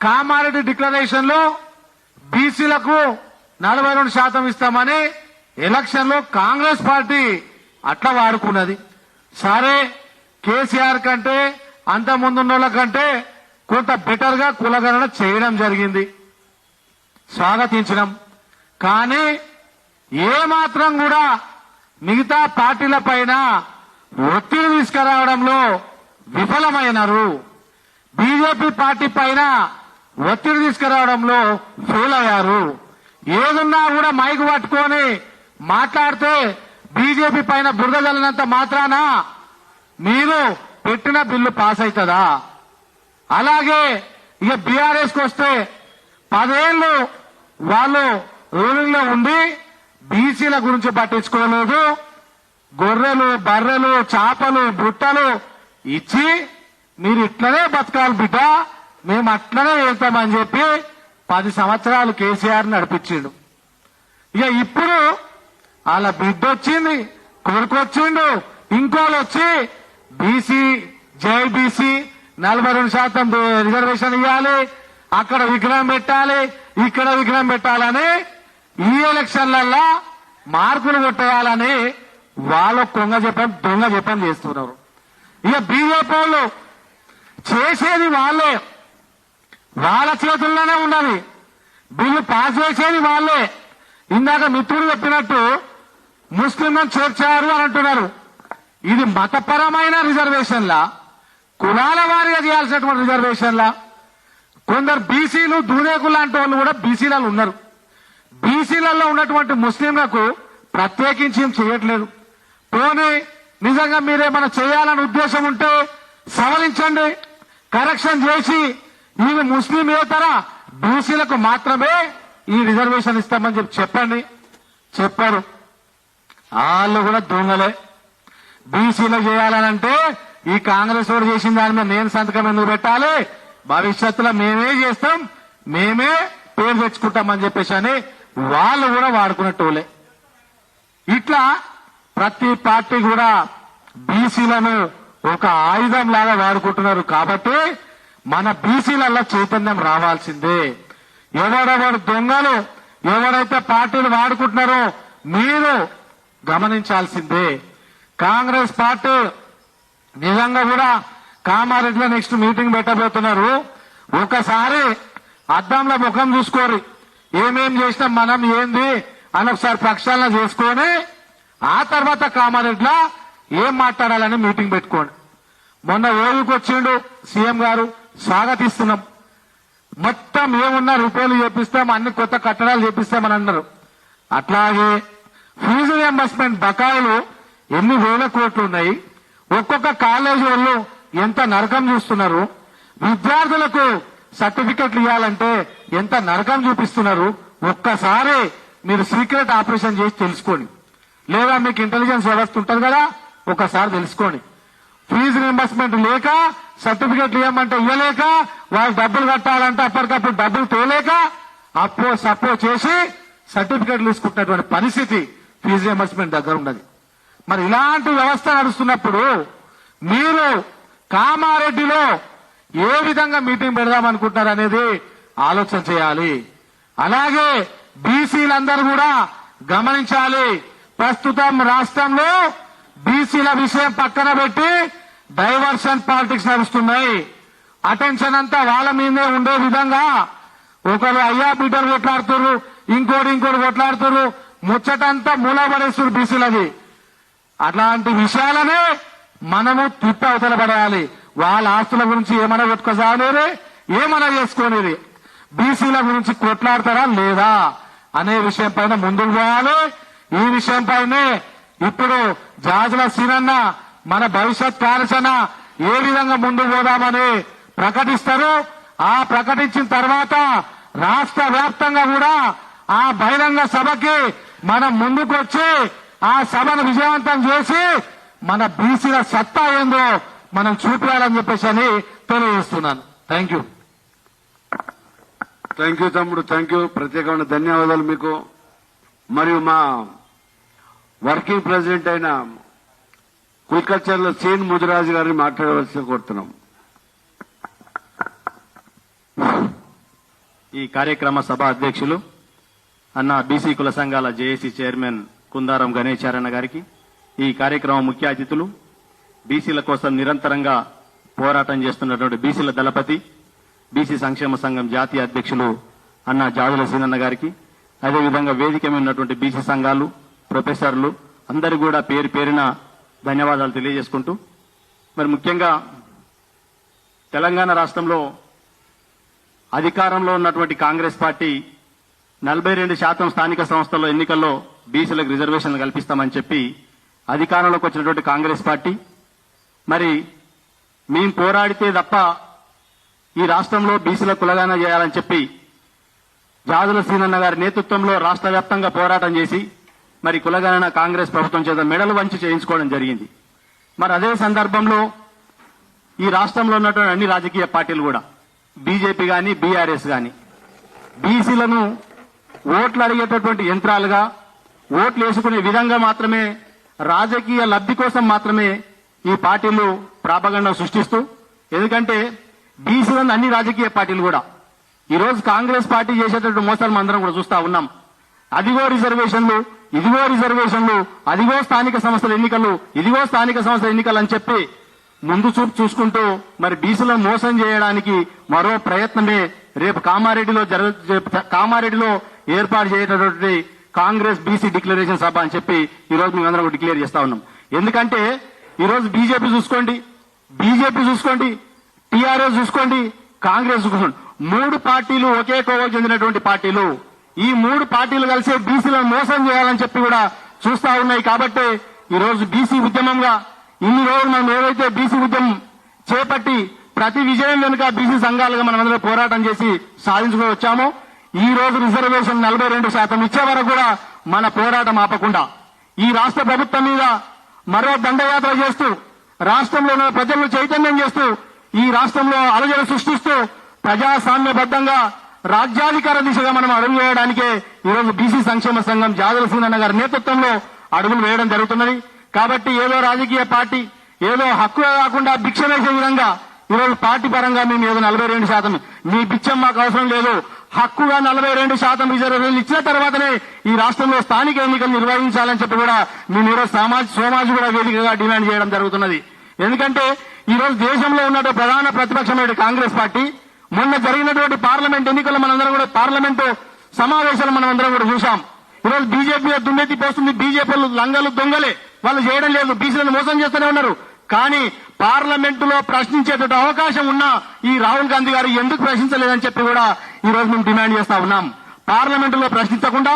కామారెడ్డి డిక్లరేషన్ లో బీసీలకు 42% ఇస్తామని ఎలక్షన్ లో కాంగ్రెస్ పార్టీ అట్లా వాడుకున్నది. సరే, కేసీఆర్ కంటే అంత ముందున్న కంటే కొంత బెటర్ గా కులగణన చేయడం జరిగింది, స్వాగతించడం. కానీ ఏమాత్రం కూడా మిగతా పార్టీల పైన ఒత్తిడి తీసుకురావడంలో విఫలమైనారు. బీజేపీ పార్టీ పైన ఒత్తిడి తీసుకురావడంలో ఫెయిల్ అయ్యారు. ఏదున్నా కూడా మైకు పట్టుకొని మాట్లాడితే బీజేపీ పైన బురద జల్లినంత మాత్రాన మీరు పెట్టిన బిల్లు పాస్ అవుతుందా? అలాగే ఇక బీఆర్ఎస్ కు వస్తే 10 ఏళ్లు వాళ్ళు రూలింగ్ లో ఉండి బీసీల గురించి పట్టించుకోలేదు. గొర్రెలు, బర్రెలు, చేపలు, బుట్టలు ఇచ్చి మీరు ఇట్లనే బతకాలి బిడ్డ, మేము అట్లనే వెళ్తామని చెప్పి 10 సంవత్సరాలు కేసీఆర్ నడిపించిండు. ఇక ఇప్పుడు వాళ్ళ బిడ్డ వచ్చింది, కొడుకు వచ్చిండు, ఇంకోళ్ళు వచ్చి బీసీ జై బీసీ 42% రిజర్వేషన్ ఇవ్వాలి, అక్కడ విగ్రహం పెట్టాలి, ఇక్కడ విగ్రహం పెట్టాలని ఈ ఎలక్షన్లల్లో మార్కులు కొట్టేయాలని వాళ్ళు దొంగ చెప్పం చేస్తున్నారు. ఇక బీజేపీ వాళ్ళు చేసేది వాళ్ళే, వాళ్ళ చేతుల్లోనే ఉన్నది. బిల్లు పాస్ చేసేది వాళ్ళే. ఇందాక మిత్రుడు చెప్పినట్టు ముస్లింలను చేర్చారు అని అంటున్నారు. ఇది మతపరమైన రిజర్వేషన్లా, కులాల వారీగా చేయాల్సినటువంటి రిజర్వేషన్లా. కొందరు బీసీలు, దూదేకులు లాంటి వాళ్ళు కూడా బీసీలలో ఉన్నారు. బీసీలలో ఉన్నటువంటి ముస్లింలకు ప్రత్యేకించి ఏం చేయట్లేదు. పోనీ నిజంగా మీరేమైనా చేయాలని ఉద్దేశం ఉంటే సవరించండి, కరెక్షన్ చేసి ఇవి ముస్లింయేతర బీసీలకు మాత్రమే ఈ రిజర్వేషన్ ఇస్తామని చెప్పండి. చెప్పారు. వాళ్ళు కూడా దొంగలే. బీసీలకు చేయాలనంటే ఈ కాంగ్రెస్ వాడు చేసిన దాని మీద నేను సంతకం ఎందుకు పెట్టాలి, భవిష్యత్తులో మేమే చేస్తాం, మేమే పేరు తెచ్చుకుంటామని చెప్పేసి అని వాళ్ళు కూడా వాడుకున్నట్టులే. ఇట్లా ప్రతి పార్టీ కూడా బీసీలను ఒక ఆయుధం లాగా వాడుకుంటున్నారు. కాబట్టి మన బీసీలలో చైతన్యం రావాల్సిందే. ఎవరెవరు దొంగలు, ఎవరైతే పార్టీలు వాడుకుంటున్నారో మీరు గమనించాల్సిందే. కాంగ్రెస్ పార్టీ నిజంగా కూడా కామారెడ్డిలో నెక్స్ట్ మీటింగ్ పెట్టబోతున్నారు. ఒకసారి అద్దంలో ముఖం చూసుకోరు, ఏమేం చేసినాం మనం ఏంది అని ఒకసారి ప్రక్షాళన చేసుకొని ఆ తర్వాత కామారెడ్డిలో ఏం మాట్లాడాలని మీటింగ్ పెట్టుకోండి. మొన్న ఓయూకి వచ్చిండు సీఎం గారు, స్వాగతిస్తున్నాం. మొత్తం ఏమున్నా రూపాయలు చేపిస్తాం, అన్ని కొత్త కట్టడాలు చేపిస్తామని అన్నారు. అట్లాగే ఫీజు రియంబర్స్మెంట్ బకాయిలు ఎన్ని వేల కోట్లు ఉన్నాయి. ఒక్కొక్క కాలేజీ వాళ్ళు ఎంత నరకం చూస్తున్నారు. విద్యార్థులకు సర్టిఫికెట్లు ఇవ్వాలంటే ఎంత నరకం చూపిస్తున్నారు. ఒక్కసారి మీరు సీక్రెట్ ఆపరేషన్ చేసి తెలుసుకోండి, లేదా మీకు ఇంటెలిజెన్స్ వ్యవస్థ ఉంటుంది కదా, ఒకసారి తెలుసుకోండి. ఫీజు రియంబర్స్మెంట్ లేక, సర్టిఫికెట్లు ఇవ్వమంటే ఇవ్వలేక, వాళ్ళు డబ్బులు కట్టాలంటే అప్పటికప్పుడు డబ్బులు తోలేక అప్పో సప్పో చేసి సర్టిఫికెట్లు తీసుకుంటున్నటువంటి పరిస్థితి ఫీజు రియంబర్స్మెంట్ దగ్గర ఉన్నది. మరి ఇలాంటి వ్యవస్థ నడుస్తున్నప్పుడు మీరు కామారెడ్డిలో ఏ విధంగా మీటింగ్ పెడదామనుకుంటున్నారు అనేది ఆలోచన చేయాలి. అలాగే బీసీలందరూ కూడా గమనించాలి. ప్రస్తుతం రాష్ట్రంలో బీసీల విషయం పక్కన పెట్టి డైవర్షన్ పాలిటిక్స్ నడుస్తున్నాయి. అటెన్షన్ అంతా వాళ్ళ మీదే ఉండే విధంగా ఒకరు అయ్యా బిడ్డలు కొట్లాడుతున్నారు, ఇంకోటి కొట్లాడుతున్నారు, ముచ్చటంతా మూలపడేస్తున్నారు బీసీలది. అట్లాంటి విషయాలనే మనము తిప్పి అవతల పడేయాలి. వాళ్ళ ఆస్తుల గురించి ఏమైనా కొట్టుకోసానేది, ఏమైనా చేసుకునేది, బీసీల గురించి కొట్లాడతారా లేదా అనే విషయం పైన ముందుకు పోవాలి. ఈ విషయం పైనే ఇప్పుడు జాజుల సీనన్న మన భవిష్యత్ కార్యాచరణ ఏ విధంగా ముందుకు పోదామని ప్రకటిస్తారు. ఆ ప్రకటించిన తర్వాత రాష్ట్ర వ్యాప్తంగా కూడా ఆ బహిరంగ సభకి మనం ముందుకు వచ్చి ఆ సభను విజయవంతం చేసి మన బీసీల సత్తా ఏందో మనం చూపించాలని చెప్పేసి అని తెలియజేస్తున్నాను. Thank you. థ్యాంక్ యూ తమ్ముడు, థ్యాంక్ యూ. ప్రత్యేకమైన ధన్యవాదాలు మీకు. మరియు మా వర్కింగ్ ప్రెసిడెంట్ అయిన కుల్కల్చర్లో సీన్ ముదిరాజు గారిని మాట్లాడవలసి కోరుతున్నాం. ఈ కార్యక్రమ సభ అధ్యక్షులు అన్న బీసీ కుల సంఘాల జేఏసీ చైర్మన్ కుందారం గణేశారన్న గారికి, ఈ కార్యక్రమ ముఖ్య అతిథులు బీసీల కోసం నిరంతరంగా పోరాటం చేస్తున్నటువంటి బీసీల దళపతి బీసీ సంక్షేమ సంఘం జాతీయ అధ్యక్షులు అన్న జాజుల సీనన్న గారికి, అదేవిధంగా వేదిక మీద ఉన్నటువంటి బీసీ సంఘాలు, ప్రొఫెసర్లు అందరూ కూడా పేరు పేరున ధన్యవాదాలు తెలియజేసుకుంటూ, మరి ముఖ్యంగా తెలంగాణ రాష్ట్రంలో అధికారంలో ఉన్నటువంటి కాంగ్రెస్ పార్టీ 42% స్థానిక సంస్థల ఎన్నికల్లో బీసీలకు రిజర్వేషన్లు కల్పిస్తామని చెప్పి అధికారంలోకి వచ్చినటువంటి కాంగ్రెస్ పార్టీ, మరి మేం పోరాడితే తప్ప ఈ రాష్ట్రంలో బీసీల కులగాన చేయాలని చెప్పి జాజుల సీనన్న గారి నేతృత్వంలో రాష్ట్ర వ్యాప్తంగా పోరాటం చేసి మరి కులగణన కాంగ్రెస్ ప్రభుత్వం చేత మెడలు వంచి చేయించుకోవడం జరిగింది. మరి అదే సందర్భంలో ఈ రాష్ట్రంలో ఉన్నటువంటి అన్ని రాజకీయ పార్టీలు కూడా బీజేపీ గాని బీఆర్ఎస్ గాని బీసీలను ఓట్లు అడిగేటటువంటి యంత్రాలుగా, ఓట్లు వేసుకునే విధంగా మాత్రమే, రాజకీయ లబ్ధి కోసం మాత్రమే ఈ పార్టీలు ప్రాపగండ సృష్టిస్తూ, ఎందుకంటే బీసీలను అన్ని రాజకీయ పార్టీలు కూడా ఈరోజు కాంగ్రెస్ పార్టీ చేసేటటువంటి మోసాలు అందరం కూడా చూస్తా ఉన్నాం. అదిగో రిజర్వేషన్లు, ఇదిగో రిజర్వేషన్లు, అదిగో స్థానిక సంస్థల ఎన్నికలు, ఇదిగో స్థానిక సంస్థల ఎన్నికలు అని చెప్పి ముందు చూపు చూసుకుంటూ మరి బీసీలను మోసం చేయడానికి మరో ప్రయత్నమే రేపు కామారెడ్డిలో ఏర్పాటు చేయటటువంటి కాంగ్రెస్ బీసీ డిక్లరేషన్ సభ అని చెప్పి ఈ రోజు మేమందరం డిక్లేర్ చేస్తా ఉన్నాం. ఎందుకంటే ఈ రోజు బీజేపీ చూసుకోండి, టీఆర్ఎస్ చూసుకోండి, కాంగ్రెస్ చూసుకోండి, 3 పార్టీలు ఒకే కోవకు చెందినటువంటి పార్టీలు. ఈ 3 పార్టీలు కలిసి బీసీలను మోసం చేయాలని చెప్పి కూడా చూస్తా ఉన్నాయి. కాబట్టి ఈ రోజు బీసీ ఉద్యమంగా ఇన్ని రోజులు మనం ఏదైతే బీసీ ఉద్యమం చేపట్టి ప్రతి విజయం వెనుక బీసీ సంఘాలుగా మనం అందరూ పోరాటం చేసి సాధించుకుని వచ్చామో, ఈ రోజు రిజర్వేషన్ 42% ఇచ్చే వరకు కూడా మన పోరాటం ఆపకుండా ఈ రాష్ట్ర ప్రభుత్వం మీద మరో దండయాత్ర చేస్తూ, రాష్ట్రంలో ఉన్న ప్రజలను చైతన్యం చేస్తూ, ఈ రాష్ట్రంలో అలజడి సృష్టిస్తూ ప్రజాస్వామ్యబద్ధంగా రాజ్యాధికార దిశగా మనం అడుగు వేయడానికే ఈరోజు బీసీ సంక్షేమ సంఘం జాజుల సీనన్న గారి నేతృత్వంలో అడుగులు వేయడం జరుగుతున్నది. కాబట్టి ఏదో రాజకీయ పార్టీ ఏదో హక్కు కాకుండా భిక్ష వేసే విధంగా ఈరోజు పార్టీ పరంగా మేము ఏదో 42% మీ బిచ్చం మాకు అవసరం లేదు, హక్కుగా 42% రిజర్వేషన్లు ఇచ్చిన తర్వాతనే ఈ రాష్ట్రంలో స్థానిక ఎన్నికలు నిర్వహించాలని చెప్పి కూడా మేము ఈరోజు సమాజ్ కూడా వేదికగా డిమాండ్ చేయడం జరుగుతున్నది. ఎందుకంటే ఈ రోజు దేశంలో ఉన్న ప్రధాన ప్రతిపక్షమైన కాంగ్రెస్ పార్టీ మొన్న జరిగినటువంటి పార్లమెంట్ ఎన్నికల్లో మనందరం కూడా పార్లమెంటు సమావేశాలు మనమందరం కూడా చూశాం. ఈరోజు బీజేపీ దుమ్మెత్తి పోస్తుంది, బీజేపీలు లంగలు దొంగలే, వాళ్ళు చేయడం లేదు, బీసీలను మోసం చేస్తూనే ఉన్నారు. కానీ పార్లమెంటులో ప్రశ్నించేటువంటి అవకాశం ఉన్నా ఈ రాహుల్ గాంధీ గారు ఎందుకు ప్రశ్నించలేదని చెప్పి కూడా ఈ రోజు మేము డిమాండ్ చేస్తా ఉన్నాం. పార్లమెంటులో ప్రశ్నించకుండా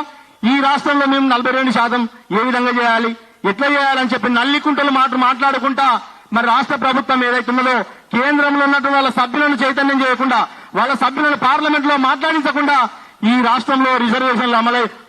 ఈ రాష్ట్రంలో మేము 42% ఏ విధంగా చేయాలి, ఎట్లా చేయాలని చెప్పి నల్లికుంటలు మాట్లాడుకుంటా మరి రాష్ట్ర ప్రభుత్వం ఏదైతే ఉన్నదో కేంద్రంలో ఉన్నటువంటి వాళ్ళ సభ్యులను చైతన్యం చేయకుండా, వాళ్ళ సభ్యులను పార్లమెంట్ లో మాట్లాడించకుండా ఈ రాష్ట్రంలో రిజర్వేషన్లు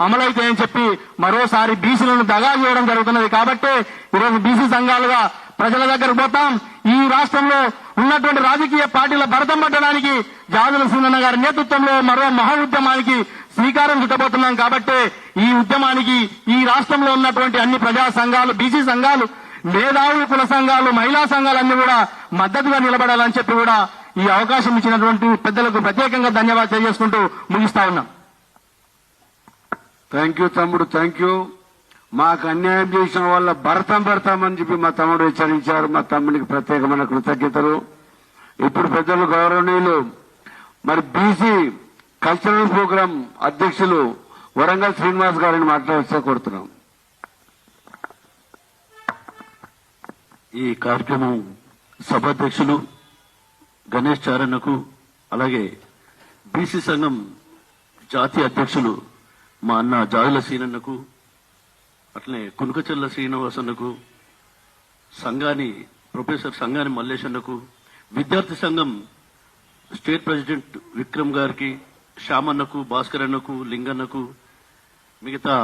అమలైతాయని చెప్పి మరోసారి బీసీలను దగా చేయడం జరుగుతున్నది. కాబట్టి ఈరోజు బీసీ సంఘాలుగా ప్రజల దగ్గరకు పోతాం. ఈ రాష్ట్రంలో ఉన్నటువంటి రాజకీయ పార్టీల భరతం పట్టడానికి జాజుల సీనన్న గారి నేతృత్వంలో మరో మహా ఉద్యమానికి శ్రీకారం చుట్టబోతున్నాం. కాబట్టి ఈ ఉద్యమానికి ఈ రాష్ట్రంలో ఉన్నటువంటి అన్ని ప్రజా సంఘాలు, బీసీ సంఘాలు, మేధావుల కుల సంఘాలు, మహిళా సంఘాలన్నీ కూడా మద్దతుగా నిలబడాలని చెప్పి కూడా ఈ అవకాశం ఇచ్చినటువంటి పెద్దలకు ప్రత్యేకంగా ధన్యవాదాలు తెలియజేసుకుంటూ ముగిస్తా ఉన్నాం. థ్యాంక్ యూ తమ్ముడు, థ్యాంక్ యూ. మాకు అన్యాయం చేసిన వాళ్ళ భరతామని చెప్పి మా తమ్ముడు హెచ్చరించారు. మా తమ్ముడికి ప్రత్యేకమైన కృతజ్ఞతలు. ఇప్పుడు పెద్దలు గౌరవనీయులు మరి బీసీ కల్చరల్ ప్రోగ్రాం అధ్యక్షులు వరంగల్ శ్రీనివాస్ గారిని మాట్లాడిస్తే కోరుతున్నాం. ఈ కార్యక్రమం సభాధ్యక్షులు గణేష్ చారన్నకు, అలాగే బీసీ సంఘం జాతీయ అధ్యక్షులు మా అన్న జాదుల సీనన్నకు, అట్లనే కునుకచెల్ల శ్రీనివాసన్నకు, ప్రొఫెసర్ సంగాని మల్లేశన్నకు, విద్యార్థి సంఘం స్టేట్ ప్రెసిడెంట్ విక్రమ్ గారికి, శ్యామన్నకు, భాస్కర్ అన్నకు, లింగన్నకు, మిగతా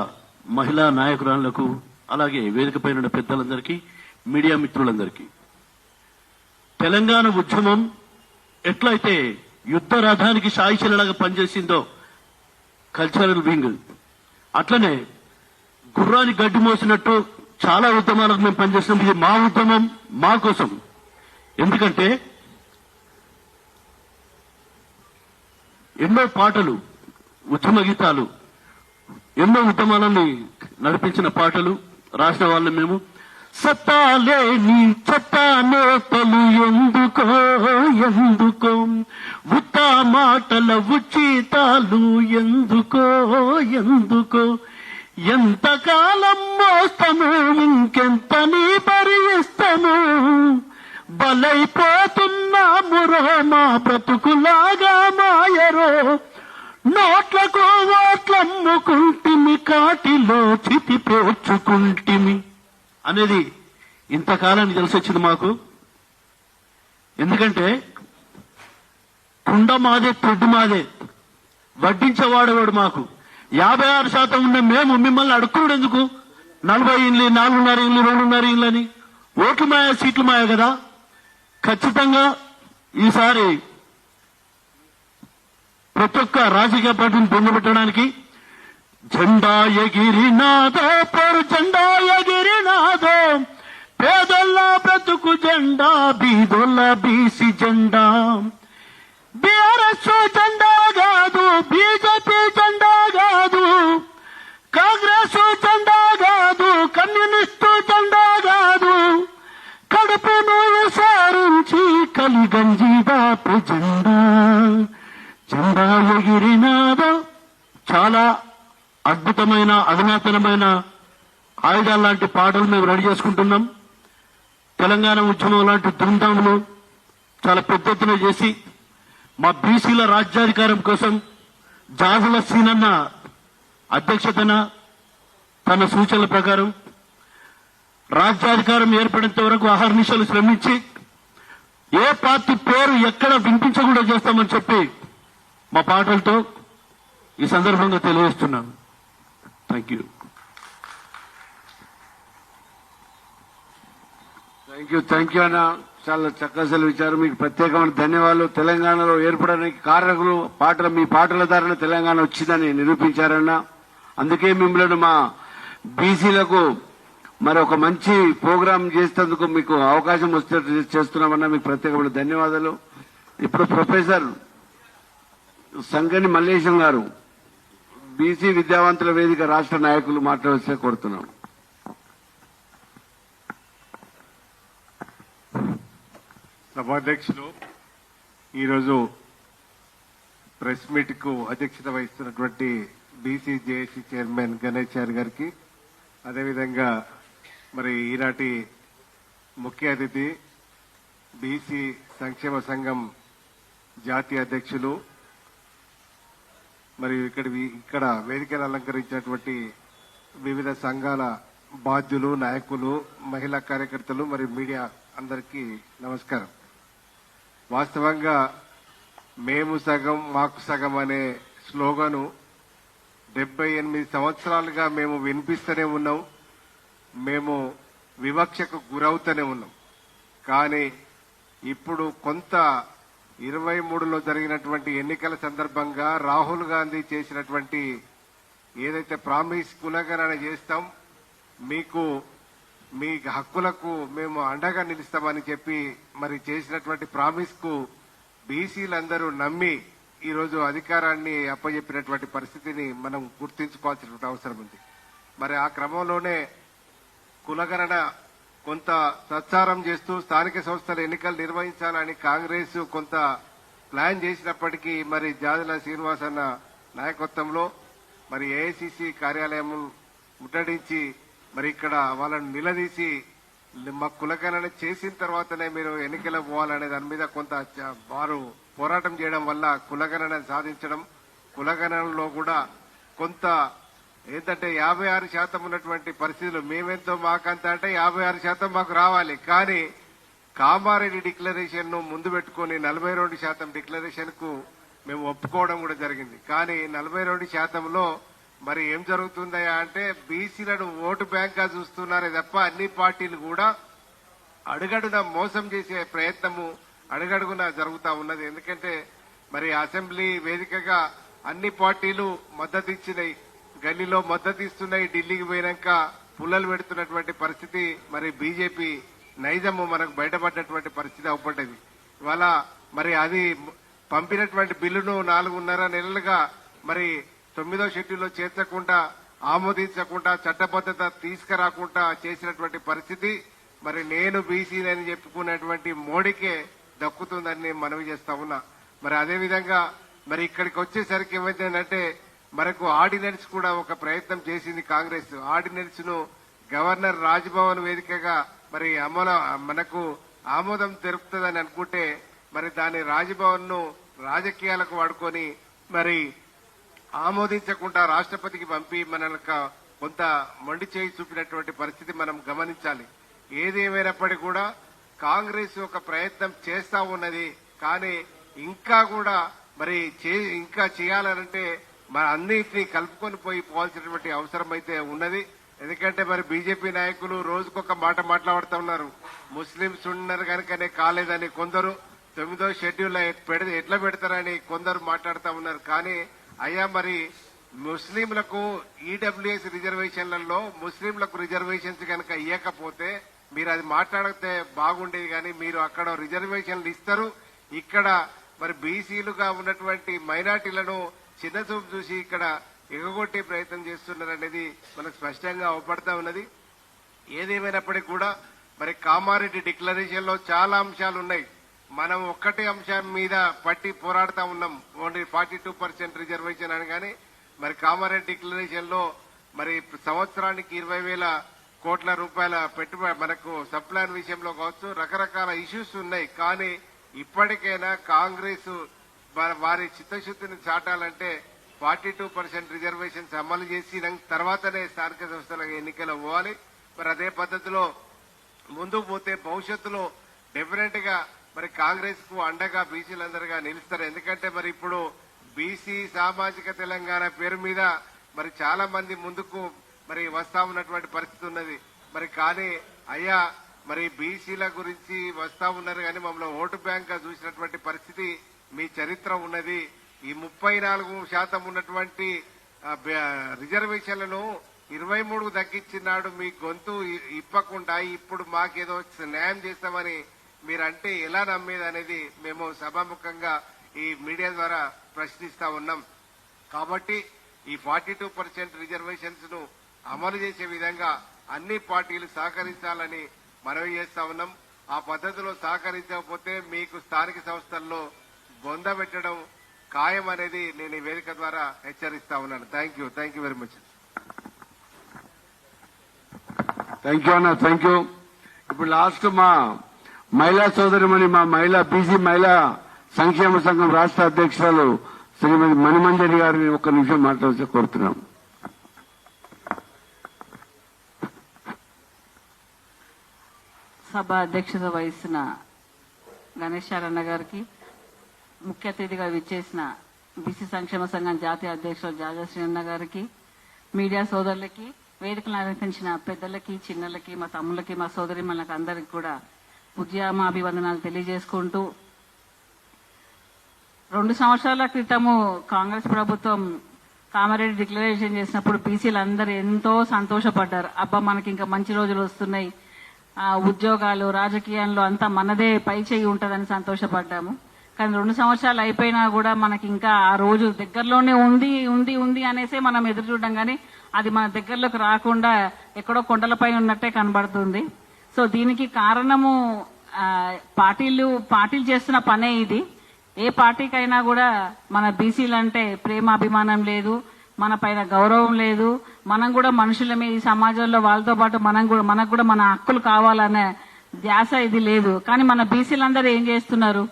మహిళా నాయకురాళ్లకు, అలాగే వేదికపై ఉన్న పెద్దలందరికీ, మీడియా మిత్రులందరికీ, తెలంగాణ ఉద్యమం ఎట్లయితే యుద్ధ రథానికి సాయిశీలలాగా పనిచేసిందో కల్చరల్ వింగ్, అట్లనే గుర్రాన్ని గడ్డి మోసినట్టు చాలా ఉద్యమాలకు మేము పనిచేస్తున్నాం. ఇది మా ఉద్యమం, మా కోసం. ఎందుకంటే ఎన్నో పాటలు, ఉద్యమ గీతాలు, ఎన్నో ఉద్యమాలని నడిపించిన పాటలు రాసిన వాళ్ళం మేము. సత్తాలేని చట్టానేతలు ఎందుకో ఉత్త మాటల ఉచితాలు ఎందుకో ఎంతకాలం మోస్తాము, ఇంకెంతని భరిస్తాము, బలైపోతున్నామురో మా బ్రతుకులాగా మాయరో, నోట్లకు ఓట్లమ్ముకుంటిమి, కాటిలో చితి పోర్చుకుంటిమి అనేది ఇంతకాలానికి తెలిసి వచ్చింది మాకు. ఎందుకంటే కుండ మాదే, తొడ్డు మాదే, వడ్డించేవాడేవాడు మాకు. 56% ఉన్న మేము మిమ్మల్ని అడుక్కున్నాడు ఎందుకు? 40 ఇండ్లు, 4.5 ఇండ్లు, 2.5 ఇండ్లు అని. ఓట్లు మాయ, సీట్లు మాయ కదా. ఖచ్చితంగా ఈసారి ప్రతి ఒక్క రాజకీయ పార్టీని పొందబెట్టడానికి జెండా ఎగిరినాదో, పొరు జెండా ఎగిరినాదో, పేదోళ్ళ బ్రతుకు జెండా, బీదోళ్ళ బీసీ జెండా. బీఆర్ఎస్ జెండా కాదు, బీజేపీ జెండా కాదు, కాంగ్రెస్ జెండా కాదు, కమ్యూనిస్టు జెండా కాదు, కడుపును సారించి కలిగంజి దాపు జెండా. జెండా ఎగిరినాదో. చాలా అద్భుతమైన, అధునాతనమైన ఆయుధాలు లాంటి పాటలు మేము రెడీ చేసుకుంటున్నాం. తెలంగాణ ఉద్యమం లాంటి ధూమ్ధాములు చాలా పెద్ద ఎత్తున చేసి మా బీసీల రాజ్యాధికారం కోసం జాజుల సీనన్న అధ్యక్షతన తన సూచనల ప్రకారం రాజ్యాధికారం ఏర్పడేంత వరకు అహర్నిశలు శ్రమించి ఏ పార్టీ పేరు ఎక్కడ వినిపించకుండా చేస్తామని చెప్పి మా పాటలతో ఈ సందర్భంగా తెలియజేస్తున్నాను. Thank you. థ్యాంక్ యూ అన్న, చాలా చక్కగా సెలవిచ్చారు. మీకు ప్రత్యేకమైన ధన్యవాదాలు. తెలంగాణలో ఏర్పడడానికి కారకులు పాటలు, మీ పాటల ద్వారానే తెలంగాణ వచ్చిందని నిరూపించారన్న. అందుకే మిమ్మల్ని మా బీసీలకు మరి ఒక మంచి ప్రోగ్రాం చేసేందుకు మీకు అవకాశం వస్తే చేస్తున్నామన్నా, మీకు ప్రత్యేకమైన ధన్యవాదాలు. ఇప్పుడు ప్రొఫెసర్ సంగని మల్లేశం గారు, బీసీ విద్యావంతుల వేదిక రాష్ట్ర నాయకులు మాట్లాడాల్సి కోరుతున్నాం. సభాధ్యక్షులు, ఈరోజు ప్రెస్ మీట్ కు అధ్యక్షత వహిస్తున్నటువంటి బీసీ జేఏసీ చైర్మన్ గణేష్ చారి గారికి, అదేవిధంగా మరి ఈనాటి ముఖ్య అతిథి బీసీ సంక్షేమ సంఘం జాతీయ అధ్యక్షులు, మరియు ఇక్కడ వేదికను అలంకరించినటువంటి వివిధ సంఘాల బాధ్యులు, నాయకులు, మహిళా కార్యకర్తలు మరియు మీడియా అందరికీ నమస్కారం. వాస్తవంగా మేము సగం మాకు సగం అనే స్లోగను 78 సంవత్సరాలుగా మేము వినిపిస్తూనే ఉన్నాం. మేము వివక్షకు గురవుతూనే ఉన్నాం. కానీ ఇప్పుడు కొంత 23లో జరిగినటువంటి ఎన్నికల సందర్భంగా రాహుల్ గాంధీ చేసినటువంటి ఏదైతే ప్రామిస్ కులగణన చేస్తాం, మీకు మీ హక్కులకు మేము అండగా నిలుస్తామని చెప్పి మరి చేసినటువంటి ప్రామిస్ కు బీసీలందరూ నమ్మి ఈరోజు అధికారాన్ని అప్పచెప్పినటువంటి పరిస్థితిని మనం గుర్తించుకోవాల్సినటువంటి అవసరం ఉంది. మరి ఆ క్రమంలోనే కులగణన కొంత ప్రచారం చేస్తూ స్థానిక సంస్థల ఎన్నికలు నిర్వహించాలని కాంగ్రెస్ కొంత ప్లాన్ చేసినప్పటికీ మరి జాదుల శ్రీనివాస్ అన్న నాయకత్వంలో మరి ఏఐసిసి కార్యాలయం ముట్టడించి మరి ఇక్కడ వాళ్ళను నిలదీసి మా కులగణన చేసిన తర్వాతనే మీరు ఎన్నికలకు పోవాలనే దాని మీద కొంత వారు పోరాటం చేయడం వల్ల కులగణన సాధించడం, కులగణనలో కూడా కొంత ఏంటంటే 56% ఉన్నటువంటి పరిస్థితులు, మేమెంతో మాకంత అంటే 56% మాకు రావాలి. కానీ కామారెడ్డి డిక్లరేషన్ ను ముందు పెట్టుకుని 42% డిక్లరేషన్ కు మేము ఒప్పుకోవడం కూడా జరిగింది. కానీ 42%లో మరి ఏం జరుగుతుందయా అంటే బీసీలను ఓటు బ్యాంక్ గా చూస్తున్నారే తప్ప అన్ని పార్టీలు కూడా అడుగడున మోసం చేసే ప్రయత్నము అడుగడుగున జరుగుతా ఉన్నది. ఎందుకంటే మరి అసెంబ్లీ వేదికగా అన్ని పార్టీలు మద్దతు ఇచ్చినాయి, గల్లీలో మద్దతు ఇస్తున్నాయి, ఢిల్లీకి పోయినాక పుల్లలు పెడుతున్నటువంటి పరిస్థితి, మరి బీజేపీ నైజము మనకు బయటపడ్డటువంటి పరిస్థితి అవపడ్డది. ఇవాళ మరి అది పంపినటువంటి బిల్లును 4.5 నెలలుగా మరి 9వ షెడ్యూల్లో చేర్చకుండా, ఆమోదించకుండా, చట్టబద్ధత తీసుకురాకుండా చేసినటువంటి పరిస్థితి మరి నేను బీసీలని చెప్పుకున్నటువంటి మోడీకే దక్కుతుందని నేను మనవి చేస్తా ఉన్నా. మరి అదేవిధంగా మరి ఇక్కడికి వచ్చేసరికి ఏమైందంటే మనకు ఆర్డినెన్స్ కూడా ఒక ప్రయత్నం చేసింది కాంగ్రెస్. ఆర్డినెన్స్ ను గవర్నర్ రాజ్భవన్ వేదికగా మరి మనకు ఆమోదం తెలుపుతుందని అనుకుంటే మరి దాని రాజ్భవన్ ను రాజకీయాలకు వాడుకొని మరి ఆమోదించకుండా రాష్ట్రపతికి పంపి మనకు కొంత మొండి చేయి చూపినటువంటి పరిస్థితి మనం గమనించాలి. ఏది ఏమైనప్పటికీ కూడా కాంగ్రెస్ ఒక ప్రయత్నం చేస్తా ఉన్నది. కానీ ఇంకా కూడా మరి ఇంకా చేయాలంటే మరి అన్నింటినీ కలుపుకొని పోవాల్సినటువంటి అవసరం అయితే ఉన్నది. ఎందుకంటే మరి బీజేపీ నాయకులు రోజుకొక మాట మాట్లాడుతూ ఉన్నారు. ముస్లింస్ ఉన్నారు కనుకనే కాలేదని కొందరు, 9వ షెడ్యూల్ ఎట్లా పెడతారని కొందరు మాట్లాడుతూ ఉన్నారు. కానీ అయ్యా మరి ముస్లింలకు ఈడబ్ల్యూఎస్ రిజర్వేషన్లలో ముస్లింలకు రిజర్వేషన్స్ కనుక ఇవ్వకపోతే మీరు అది మాట్లాడితే బాగుండేది. కానీ మీరు అక్కడ రిజర్వేషన్లు ఇస్తారు, ఇక్కడ మరి బీసీలుగా ఉన్నటువంటి మైనార్టీలను చిన్నచూపు చూసి ఇక్కడ ఎగగొట్టే ప్రయత్నం చేస్తున్నారనేది మనకు స్పష్టంగా అవపడతా ఉన్నది. ఏదేమైనప్పటికీ కూడా మరి కామారెడ్డి డిక్లరేషన్ లో చాలా అంశాలు ఉన్నాయి. మనం ఒక్కటే అంశం మీద పట్టి పోరాడుతా ఉన్నాం, ఓన్లీ 42% రిజర్వేషన్ అని. కానీ మరి కామారెడ్డి డిక్లరేషన్ లో మరి సంవత్సరానికి 20,000 కోట్ల రూపాయల పెట్టుబడి మనకు సప్లాన్ విషయంలో కావచ్చు, రకరకాల ఇష్యూస్ ఉన్నాయి. కానీ ఇప్పటికైనా కాంగ్రెస్ వారి చిత్తశుద్ధిని చాటాలంటే 42% రిజర్వేషన్స్ అమలు చేసిన తర్వాతనే స్థానిక సంస్థల ఎన్నికలు పోవాలి. మరి అదే పద్ధతిలో ముందుకు పోతే భవిష్యత్తులో డెఫినెట్ గా మరి కాంగ్రెస్ కు అండగా బీసీలందరిగా నిలుస్తారు. ఎందుకంటే మరి ఇప్పుడు బీసీ సామాజిక తెలంగాణ పేరు మీద మరి చాలా మంది ముందుకు మరి వస్తా ఉన్నటువంటి పరిస్థితి ఉన్నది. మరి కానీ అయ్యా మరి బీసీల గురించి వస్తా ఉన్నారు కానీ మమ్మల్ని ఓటు బ్యాంక్ గా చూసినటువంటి పరిస్థితి మీ చరిత్ర ఉన్నది. ఈ 34% ఉన్నటువంటి రిజర్వేషన్లను 23 తగ్గించినాడు. మీ గొంతు ఇప్పకుండా ఇప్పుడు మాకేదో న్యాయం చేస్తామని మీరంటే ఎలా నమ్మేది అనేది మేము సభాముఖంగా ఈ మీడియా ద్వారా ప్రశ్నిస్తా ఉన్నాం. కాబట్టి ఈ 42% రిజర్వేషన్స్ ను అమలు చేసే విధంగా అన్ని పార్టీలు సహకరించాలని మనవి చేస్తా ఉన్నాం. ఆ పద్ధతిలో సహకరించకపోతే మీకు స్థానిక సంస్థల్లో బొంద పెట్టడం ఖాయం అనేది నేను ఈ వేదిక ద్వారా హెచ్చరిస్తా ఉన్నాను. Thank you very much. Thank you అన్న, థ్యాంక్ యూ. ఇప్పుడు లాస్ట్ మా మహిళా సోదరిమణి, మా బీసీ మహిళా సంక్షేమ సంఘం రాష్ట్ర అధ్యక్షురాలు శ్రీమతి మణిమంజరి గారిని 1 నిమిషం మాట్లాడాల్సి కోరుతున్నాం. సభ అధ్యక్షత వహిస్తున్న గణేశారన్న గారికి, ముఖ్య అతిథిగా విచ్చేసిన బీసీ సంక్షేమ సంఘం జాతీయ అధ్యక్షులు జాజశ్రీ అన్న గారికి, మీడియా సోదరులకి, వేదికలు అలంకరించిన పెద్దలకి, చిన్నలకి, మా తమ్ములకి, మా సోదరి మనకు అందరికి కూడా ఉద్యమాభివందనాలు తెలియజేసుకుంటూ, 2 సంవత్సరాల క్రితము కాంగ్రెస్ ప్రభుత్వం కామారెడ్డి డిక్లరేషన్ చేసినప్పుడు బీసీలు అందరూ ఎంతో సంతోషపడ్డారు. అబ్బా మనకి ఇంకా మంచి రోజులు వస్తున్నాయి, ఉద్యోగాలు, రాజకీయాల్లో అంతా మనదే పై చేయి ఉంటుందని సంతోషపడ్డాము. కానీ 2 సంవత్సరాలు అయిపోయినా కూడా మనకి ఇంకా ఆ రోజు దగ్గరలోనే ఉంది అనేసే మనం ఎదురు చూడడం, కానీ అది మన దగ్గరలోకి రాకుండా ఎక్కడో కొండలపై ఉన్నట్టే కనబడుతుంది. సో దీనికి కారణము పార్టీలు చేస్తున్న పనే ఇది. ఏ పార్టీకైనా కూడా మన బీసీలంటే ప్రేమ అభిమానం లేదు, మన పైన గౌరవం లేదు, మనం కూడా మనుషులమే, ఈ సమాజంలో వాళ్ళతో పాటు మనకు కూడా మన హక్కులు కావాలనే ధ్యాస ఇది లేదు. కానీ మన బీసీలందరూ ఏం చేస్తున్నారు?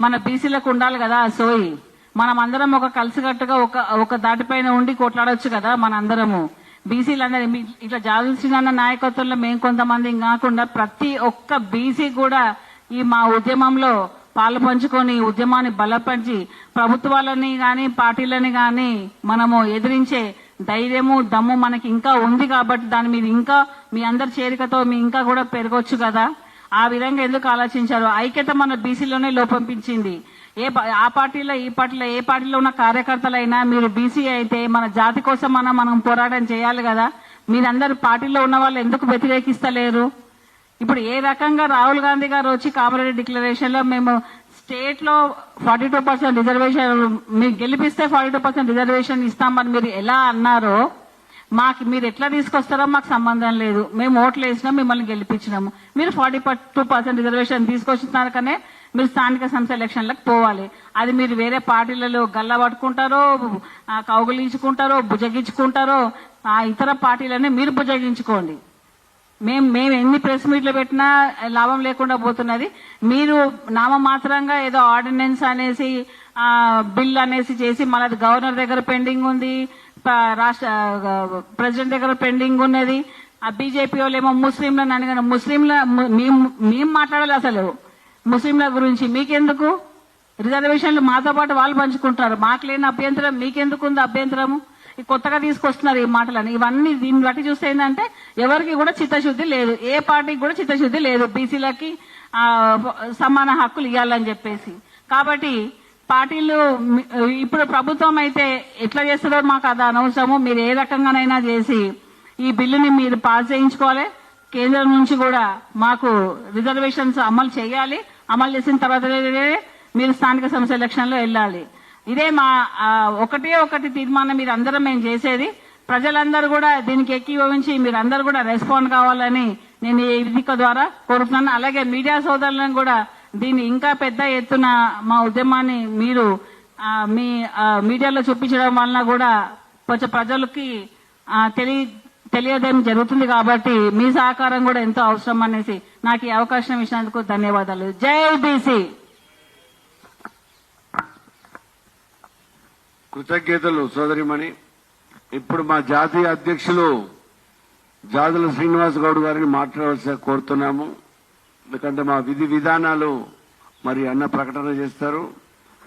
మన బీసీలకు ఉండాలి కదా సోయి. మనం అందరం ఒక కలిసికట్టుగా ఒక దాటిపైన ఉండి కొట్లాడొచ్చు కదా మనందరము. బీసీలందరూ ఇట్లా జాదుల్సిన నాయకత్వంలో మేము కొంతమంది కాకుండా ప్రతి ఒక్క బీసీ కూడా ఈ మా ఉద్యమంలో పాలు పంచుకొని ఉద్యమాన్ని బలపరిచి ప్రభుత్వాలని గాని పార్టీలని గాని మనము ఎదిరించే ధైర్యము దమ్ము మనకి ఇంకా ఉంది. కాబట్టి దాని మీద ఇంకా మీ అందరి చేరికతో మీ ఇంకా కూడా పెరగొచ్చు కదా. ఆ విధంగా ఎందుకు ఆలోచించారు? ఐక్యత మన బీసీలోనే లోపించింది. ఆ పార్టీలో ఈ పార్టీలో ఏ పార్టీలో ఉన్న కార్యకర్తలైనా మీరు బీసీ అయితే మన జాతి కోసం మనం పోరాటం చేయాలి కదా. మీరందరూ పార్టీలో ఉన్న వాళ్ళు ఎందుకు వ్యతిరేకిస్తలేరు? ఇప్పుడు ఏ రకంగా రాహుల్ గాంధీ గారు వచ్చి కామారెడ్డి డిక్లరేషన్ లో మేము స్టేట్ లో 42% రిజర్వేషన్ మీరు గెలిపిస్తే 42% రిజర్వేషన్ ఇస్తామని మీరు ఎలా అన్నారో మీరు ఎట్లా తీసుకొస్తారో మాకు సంబంధం లేదు. మేము ఓట్లు వేసినాం, మిమ్మల్ని గెలిపించినాము. మీరు 42% రిజర్వేషన్ తీసుకొచ్చినారు కానీ మీరు స్థానిక సంస్థ ఎలక్షన్లకు పోవాలి. అది మీరు వేరే పార్టీలలో గల్ల పట్టుకుంటారో, కౌగులించుకుంటారో, భుజగించుకుంటారో, ఆ ఇతర పార్టీలనే మీరు భుజగించుకోండి. మేము ఎన్ని ప్రెస్ మీట్లు పెట్టినా లాభం లేకుండా పోతున్నది. మీరు నామమాత్రంగా ఏదో ఆర్డినెన్స్ అనేసి బిల్ అనేసి చేసి మళ్ళీ గవర్నర్ దగ్గర పెండింగ్ ఉంది, రాష్ట్ర ప్రెసిడెంట్ దగ్గర పెండింగ్ ఉన్నది. ఆ బీజేపీ వాళ్ళు ఏమో ముస్లింలను అనగానే మేము మాట్లాడాలి అసలు ముస్లింల గురించి. మీకెందుకు? రిజర్వేషన్లు మాతో పాటు వాళ్ళు పంచుకుంటారు. మాకు లేని అభ్యంతరం మీకెందుకు ఉంది అభ్యంతరము? కొత్తగా తీసుకొస్తున్నారు ఈ మాటలని. ఇవన్నీ దీన్ని బట్టి చూస్తే ఏంటంటే ఎవరికి కూడా చిత్తశుద్ధి లేదు, ఏ పార్టీకి కూడా చిత్తశుద్ధి లేదు బీసీలకి సమాన హక్కులు ఇవ్వాలని చెప్పేసి. కాబట్టి పార్టీలు ఇప్పుడు ప్రభుత్వం అయితే ఎట్లా చేస్తారో మాకు అది అనవసరము. మీరు ఏ రకంగానైనా చేసి ఈ బిల్లుని మీరు పాస్ చేయించుకోవాలి. కేంద్రం నుంచి కూడా మాకు రిజర్వేషన్స్ అమలు చేయాలి. అమలు చేసిన తర్వాత మీరు స్థానిక సంస్థ ఎలక్షన్ లో వెళ్ళాలి. ఇదే మా ఒకటి తీర్మానం మీరు అందరం మేము చేసేది. ప్రజలందరూ కూడా దీనికి ఏకీభవించి మీరందరూ కూడా రెస్పాండ్ కావాలని నేను ఈ వేదిక ద్వారా కోరుతున్నాను. అలాగే మీడియా సోదరులను కూడా దీన్ని ఇంకా పెద్ద ఎత్తున మా ఉద్యమాన్ని మీరు మీ మీడియాలో చూపించడం వలన కూడా కొంచెం ప్రజలకి తెలియదేం జరుగుతుంది. కాబట్టి మీ సహకారం కూడా ఎంతో అవసరం అనేసి నాకు ఈ అవకాశం ఇచ్చినందుకు ధన్యవాదాలు. జై బీసీ. కృతజ్ఞతలు సోదరిమణి. ఇప్పుడు మా జాతీయ అధ్యక్షులు జాదుల శ్రీనివాస్ గౌడ్ గారిని మాట్లాడవలసి కోరుతున్నాము. ఎందుకంటే మా విధి విధానాలు మరి అన్న ప్రకటన చేస్తారు,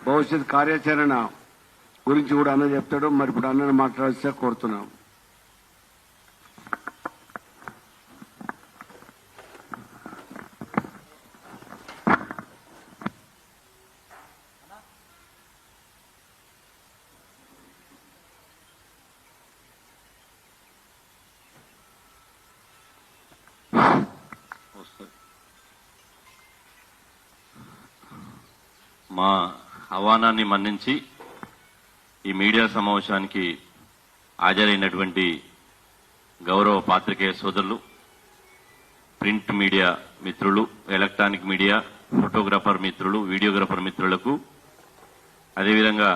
భవిష్యత్ కార్యాచరణ గురించి కూడా అన్న చెప్తాడు. మరి ఇప్పుడు అన్నను మాట్లాడవలసి కోరుతున్నాం. మా ఆహ్వానాన్ని మన్నించి ఈ మీడియా సమావేశానికి హాజరైనటువంటి గౌరవ పాత్రికేయ సోదరులు, ప్రింట్ మీడియా మిత్రులు, ఎలక్ట్రానిక్ మీడియా, ఫోటోగ్రాఫర్ మిత్రులు, వీడియోగ్రాఫర్ మిత్రులకు అదేవిధంగా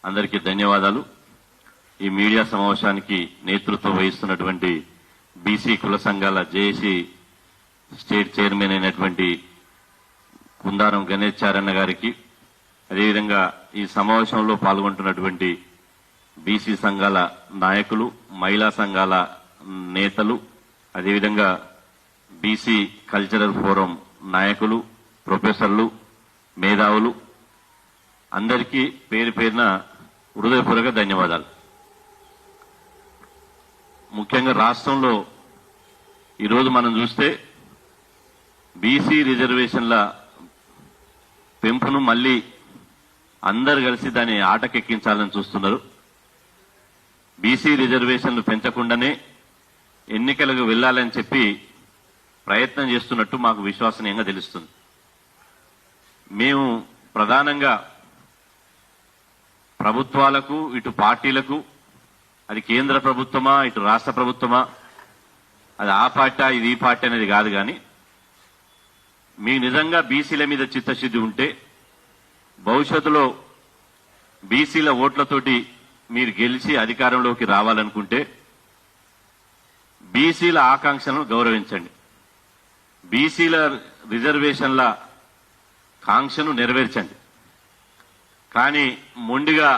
అందరికీ ధన్యవాదాలు. ఈ మీడియా సమావేశానికి నేతృత్వం వహిస్తున్నటువంటి బీసీ కుల సంఘాల జేఏసీ స్టేట్ చైర్మన్ అయినటువంటి కుందారం గణేష్ చారన్న గారికి, అదేవిధంగా ఈ సమావేశంలో పాల్గొంటున్నటువంటి బీసీ సంఘాల నాయకులు, మహిళా సంఘాల నేతలు, అదేవిధంగా బీసీ కల్చరల్ ఫోరం నాయకులు, ప్రొఫెసర్లు, మేధావులు అందరికీ పేరు పేరున హృదయపూర్వక ధన్యవాదాలు. ముఖ్యంగా రాష్ట్రంలో ఈరోజు మనం చూస్తే బీసీ రిజర్వేషన్ల పెంపును మళ్లీ అందరు కలిసి దాన్ని ఆటకెక్కించాలని చూస్తున్నారు. బీసీ రిజర్వేషన్లు పెంచకుండానే ఎన్నికలకు వెళ్లాలని చెప్పి ప్రయత్నం చేస్తున్నట్టు మాకు విశ్వసనీయంగా తెలుస్తుంది. మేము ప్రధానంగా ప్రభుత్వాలకు, ఇటు పార్టీలకు, అది కేంద్ర ప్రభుత్వమా ఇటు రాష్ట్ర ప్రభుత్వమా, అది ఆ పార్టీ ఇది ఈ పార్టీ అనేది కాదు. కానీ మీ నిజంగా బీసీల మీద చిత్తశుద్ధి ఉంటే భవిష్యత్తులో బీసీల ఓట్లతోటి మీరు గెలిచి అధికారంలోకి రావాలనుకుంటే బీసీల ఆకాంక్షలను గౌరవించండి, బీసీల రిజర్వేషన్ల కాంక్షను నెరవేర్చండి. కానీ మొండిగా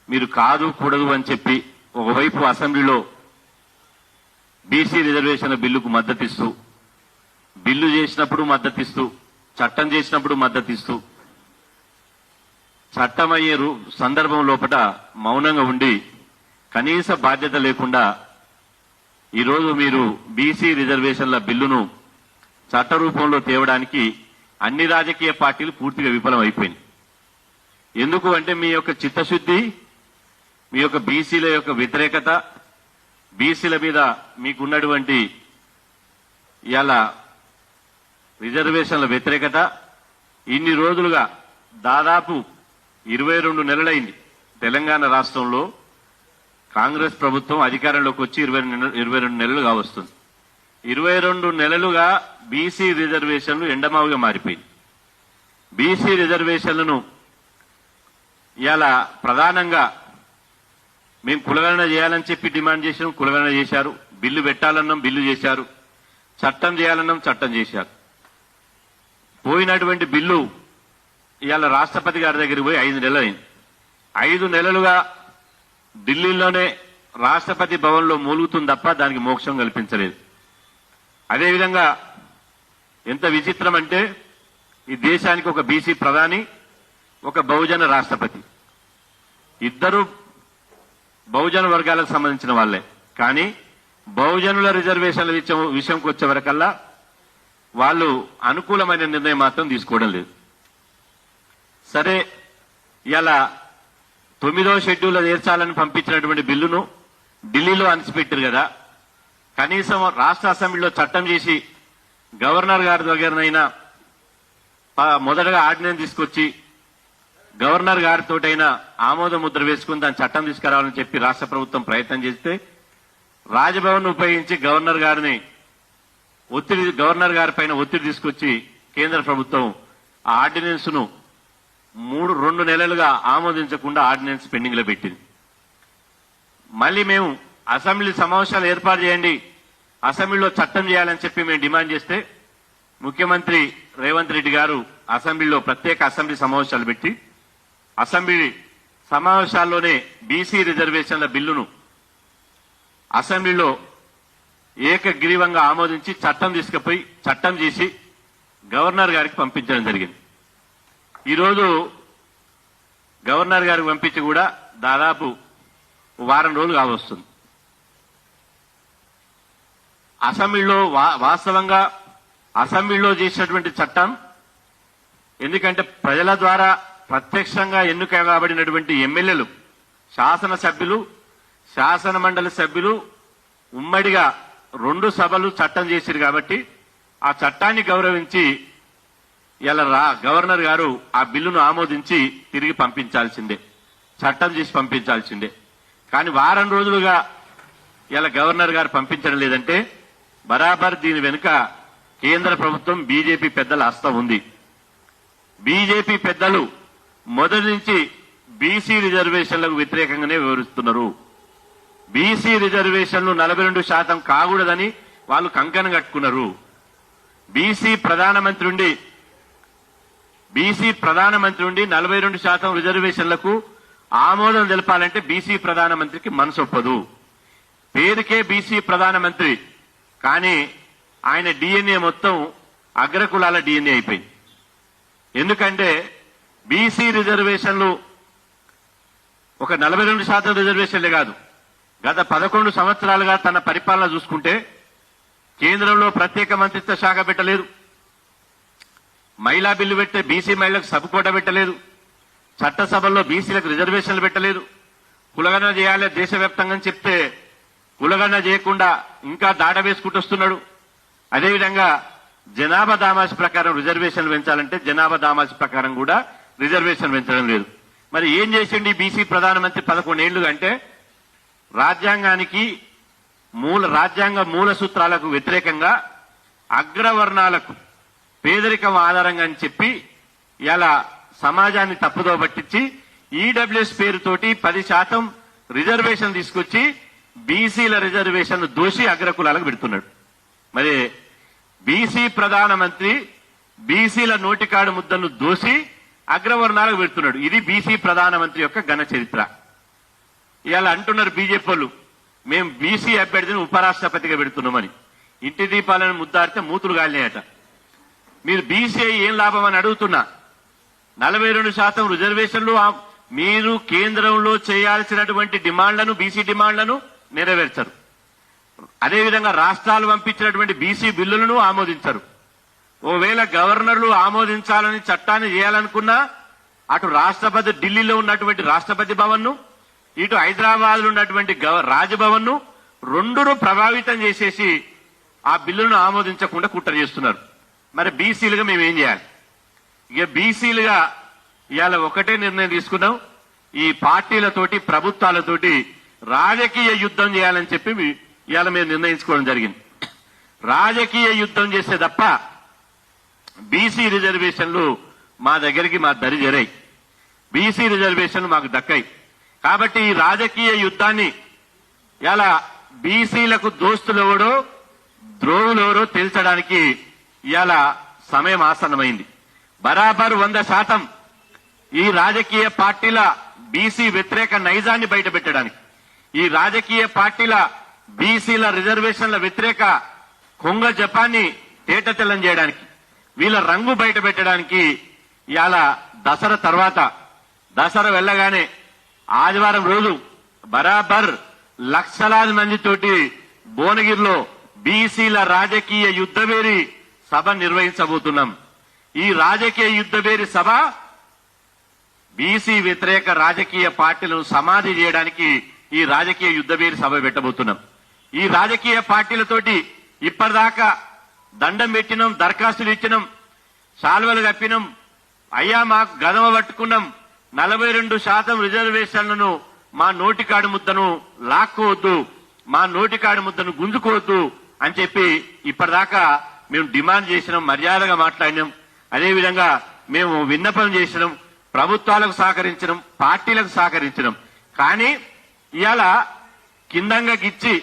మీరు కాదు కూడదు అని చెప్పి ఒకవైపు అసెంబ్లీలో బీసీ రిజర్వేషన్ల బిల్లుకు మద్దతిస్తూ, బిల్లు చేసినప్పుడు మద్దతిస్తూ, చట్టం చేసినప్పుడు మద్దతిస్తూ, చట్టమయ్యే సందర్భం లోపల మౌనంగా ఉండి కనీస బాధ్యత లేకుండా ఈరోజు మీరు బీసీ రిజర్వేషన్ల బిల్లును చట్ట రూపంలో తేవడానికి అన్ని రాజకీయ పార్టీలు పూర్తిగా విఫలం అయిపోయింది. ఎందుకు అంటే మీ యొక్క చిత్తశుద్ధి, మీ యొక్క బీసీల యొక్క వ్యతిరేకత, బీసీల మీద మీకున్నటువంటి ఇవాళ రిజర్వేషన్ల వ్యతిరేకత ఇన్ని రోజులుగా దాదాపు 22 నెలలైంది. తెలంగాణ రాష్ట్రంలో కాంగ్రెస్ ప్రభుత్వం అధికారంలోకి వచ్చి 22 నెలలు కావస్తుంది. 22 నెలలుగా బీసీ రిజర్వేషన్లు ఎండమావుగా మారిపోయింది. బీసీ రిజర్వేషన్లను ఇవాళ ప్రధానంగా మేము కులగణన చేయాలని చెప్పి డిమాండ్ చేసినాం, కులగణన చేశారు. బిల్లు పెట్టాలన్నాం, బిల్లు చేశారు. చట్టం చేయాలన్నాం, చట్టం చేశారు. పోయినటువంటి బిల్లు ఇవాళ రాష్ట్రపతి గారి దగ్గరికి పోయి 5 నెలలైంది. 5 నెలలుగా ఢిల్లీలోనే రాష్ట్రపతి భవన్లో మూలుగుతుంది తప్ప దానికి మోక్షం కల్పించలేదు. అదేవిధంగా ఎంత విచిత్రం అంటే ఈ దేశానికి ఒక బీసీ ప్రధాని, ఒక బహుజన రాష్ట్రపతి, ఇద్దరు బహుజన వర్గాలకు సంబంధించిన వాళ్లే. కానీ బహుజనుల రిజర్వేషన్ల విషయంకి వచ్చే వరకల్లా వాళ్ళు అనుకూలమైన నిర్ణయం మాత్రం తీసుకోవడం లేదు. సరే, ఇలా 9వ షెడ్యూల్లో చేర్చాలని పంపించినటువంటి బిల్లును ఢిల్లీలో అణిచిపెట్టారు కదా, కనీసం రాష్ట్ర అసెంబ్లీలో చట్టం చేసి గవర్నర్ గారి దగ్గరనైనా మొదటగా ఆర్డినెన్స్ తీసుకొచ్చి గవర్నర్ గారితోటైనా ఆమోద ముద్ర వేసుకుని దాని చట్టం తీసుకురావాలని చెప్పి రాష్ట్ర ప్రభుత్వం ప్రయత్నం చేస్తే రాజ్భవన్ ఉపయోగించి గవర్నర్ గారి పైన ఒత్తిడి తీసుకొచ్చి కేంద్ర ప్రభుత్వం ఆ ఆర్డినెన్స్ ను 2 నెలలుగా ఆమోదించకుండా ఆర్డినెన్స్ పెండింగ్ లో పెట్టింది. మళ్ళీ మేము అసెంబ్లీ సమావేశాలు ఏర్పాటు చేయండి, అసెంబ్లీలో చట్టం చేయాలని చెప్పి మేము డిమాండ్ చేస్తే ముఖ్యమంత్రి రేవంత్ రెడ్డి గారు అసెంబ్లీలో ప్రత్యేక అసెంబ్లీ సమావేశాలు పెట్టి అసెంబ్లీ సమావేశాల్లోనే బీసీ రిజర్వేషన్ల బిల్లును అసెంబ్లీలో ఏకగ్రీవంగా ఆమోదించి చట్టం తీసుకుపోయి చట్టం చేసి గవర్నర్ గారికి పంపించడం జరిగింది. ఈరోజు గవర్నర్ గారికి పంపించి కూడా దాదాపు వారం రోజులు కావస్తుంది. అసెంబ్లీలో వాస్తవంగా అసెంబ్లీలో చేసినటువంటి చట్టం, ఎందుకంటే ప్రజల ద్వారా ప్రత్యక్షంగా ఎన్నిక కాబడినటువంటి ఎమ్మెల్యేలు, శాసనసభ్యులు, శాసన మండలి సభ్యులు ఉమ్మడిగా 2 సభలు చట్టం చేశారు కాబట్టి ఆ చట్టాన్ని గౌరవించి ఇలా గవర్నర్ గారు ఆ బిల్లును ఆమోదించి తిరిగి పంపించాల్సిందే, చట్టం చేసి పంపించాల్సిందే. కానీ వారం రోజులుగా ఇలా గవర్నర్ గారు పంపించడం లేదంటే బరాబర్ దీని వెనుక కేంద్ర ప్రభుత్వం బీజేపీ పెద్దల హస్తం ఉంది. బీజేపీ పెద్దలు మొదటి నుంచి బీసీ రిజర్వేషన్లకు వ్యతిరేకంగానే వివరిస్తున్నారు. బీసీ రిజర్వేషన్లు 42% కాకూడదని వాళ్ళు కంకణం కట్టుకున్నారు. బీసీ ప్రధానమంత్రి ఉండి 42% రిజర్వేషన్లకు ఆమోదం తెలపాలంటే బీసీ ప్రధానమంత్రికి మనసొప్పదు. పేరుకే బీసీ ప్రధానమంత్రి, కానీ ఆయన డిఎన్ఏ మొత్తం అగ్రకులాల డిఎన్ఏ అయిపోయింది. ఎందుకంటే బీసీ రిజర్వేషన్లు ఒక 42% రిజర్వేషన్లే కాదు, గత 11 సంవత్సరాలుగా తన పరిపాలన చూసుకుంటే కేంద్రంలో ప్రత్యేక మంత్రిత్వ శాఖ పెట్టలేదు, మహిళా బిల్లు పెట్టే బీసీ మహిళలకు సబ్ కోట పెట్టలేదు, చట్టసభల్లో బీసీలకు రిజర్వేషన్లు పెట్టలేదు, కులగణన చేయాలి దేశవ్యాప్తంగా చెప్తే కులగణన చేయకుండా ఇంకా దాట వేసుకుంటూ వస్తున్నాడు. అదేవిధంగా జనాభా దామాషి ప్రకారం రిజర్వేషన్లు పెంచాలంటే జనాభా దామాషి ప్రకారం కూడా రిజర్వేషన్ పెంచడం లేదు. మరి ఏం చేసిండి బీసీ ప్రధానమంత్రి 11 ఏళ్లుగా అంటే రాజ్యాంగ మూల సూత్రాలకు వ్యతిరేకంగా అగ్రవర్ణాలకు పేదరికం ఆధారంగా అని చెప్పి ఇలా సమాజాన్ని తప్పుదో పట్టించి ఈడబ్ల్యూఎస్ పేరుతోటి 10% రిజర్వేషన్ తీసుకొచ్చి బీసీల రిజర్వేషన్ దోషి అగ్రకులాలకు పెడుతున్నాడు. మరి బీసీ ప్రధానమంత్రి బీసీల నోటికాడు ముద్దను దోసి అగ్రవర్ణాలకు పెడుతున్నాడు. ఇది బీసీ ప్రధానమంత్రి యొక్క ఘన చరిత్ర. ఇవాళ అంటున్నారు బీజేపీ వాళ్ళు, మేము బీసీ అభ్యర్థిని ఉపరాష్ట్రపతిగా పెడుతున్నామని. ఇంటి దీపాలను ముద్దాడితే మూతులు గాలినాయట. మీరు బీసీ ఏం లాభం అని అడుగుతున్నా. 42% రిజర్వేషన్లు మీరు కేంద్రంలో చేయాల్సినటువంటి డిమాండ్లను, బీసీ డిమాండ్లను నెరవేర్చరు. అదేవిధంగా రాష్ట్రాలు పంపించినటువంటి బీసీ బిల్లులను ఆమోదించరు. ఓవేళ గవర్నర్లు ఆమోదించాలని చట్టాన్ని చేయాలనుకున్నా అటు రాష్ట్రపతి ఢిల్లీలో ఉన్నటువంటి రాష్ట్రపతి భవన్ ను, ఇటు హైదరాబాద్ లో ఉన్నటువంటి రాజ్భవన్ ను రెండును ప్రభావితం చేసేసి ఆ బిల్లును ఆమోదించకుండా కుట్ర చేస్తున్నారు. మరి బీసీలుగా మేము ఏం చేయాలి? ఇక బీసీలుగా ఇవాళ ఒకటే నిర్ణయం తీసుకున్నాం, ఈ పార్టీలతోటి ప్రభుత్వాలతోటి రాజకీయ యుద్ధం చేయాలని చెప్పి ఇవాళ మేము నిర్ణయించుకోవడం జరిగింది. రాజకీయ యుద్ధం చేసే తప్ప బీసీ రిజర్వేషన్లు మా దగ్గరికి మా దరి జరాయి. బీసీ రిజర్వేషన్లు మాకు దక్కాయి. కాబట్టి ఈ రాజకీయ యుద్ధాన్ని ఇలా బీసీలకు దోస్తులెవడో ద్రోహులెవరో తేల్చడానికి ఇవాళ సమయం ఆసన్నమైంది. బరాబర్ 100% ఈ రాజకీయ పార్టీల బీసీ వ్యతిరేక నైజాన్ని బయటపెట్టడానికి, ఈ రాజకీయ పార్టీల బీసీల రిజర్వేషన్ల వ్యతిరేక కొంగ జపాన్ని తేటతెల్లం చేయడానికి, వీళ్ళ రంగు బయట పెట్టడానికి ఇవాళ దసరా తర్వాత, దసరా వెళ్ళగానే ఆదివారం రోజు బరాబర్ లక్షలాది మందితోటి భువనగిరిలో బీసీల రాజకీయ యుద్ధవేరి సభ నిర్వహించబోతున్నాం. ఈ రాజకీయ యుద్ధవేరి సభ బీసీ వ్యతిరేక రాజకీయ పార్టీలను సమాధి చేయడానికి ఈ రాజకీయ యుద్ధవేరి సభ పెట్టబోతున్నాం. ఈ రాజకీయ పార్టీలతోటి ఇప్పటిదాకా దండం పెట్టినాం, దరఖాస్తులు ఇచ్చినాం, శాల్వలు కప్పినాం, అయ్యా మాకు గదమ పట్టుకున్నాం, 42% రిజర్వేషన్లను మా నోటికాడు ముద్దను లాక్కోవద్దు, మా నోటికాడు ముద్దను గుంజుకోవద్దు అని చెప్పి ఇప్పటిదాకా మేము డిమాండ్ చేసినాం, మర్యాదగా మాట్లాడినాం. అదేవిధంగా మేము విన్నపం చేసినాం, ప్రభుత్వాలకు సహకరించడం, పార్టీలకు సహకరించడం. కానీ ఇవాళ కిందంగా గిచ్చి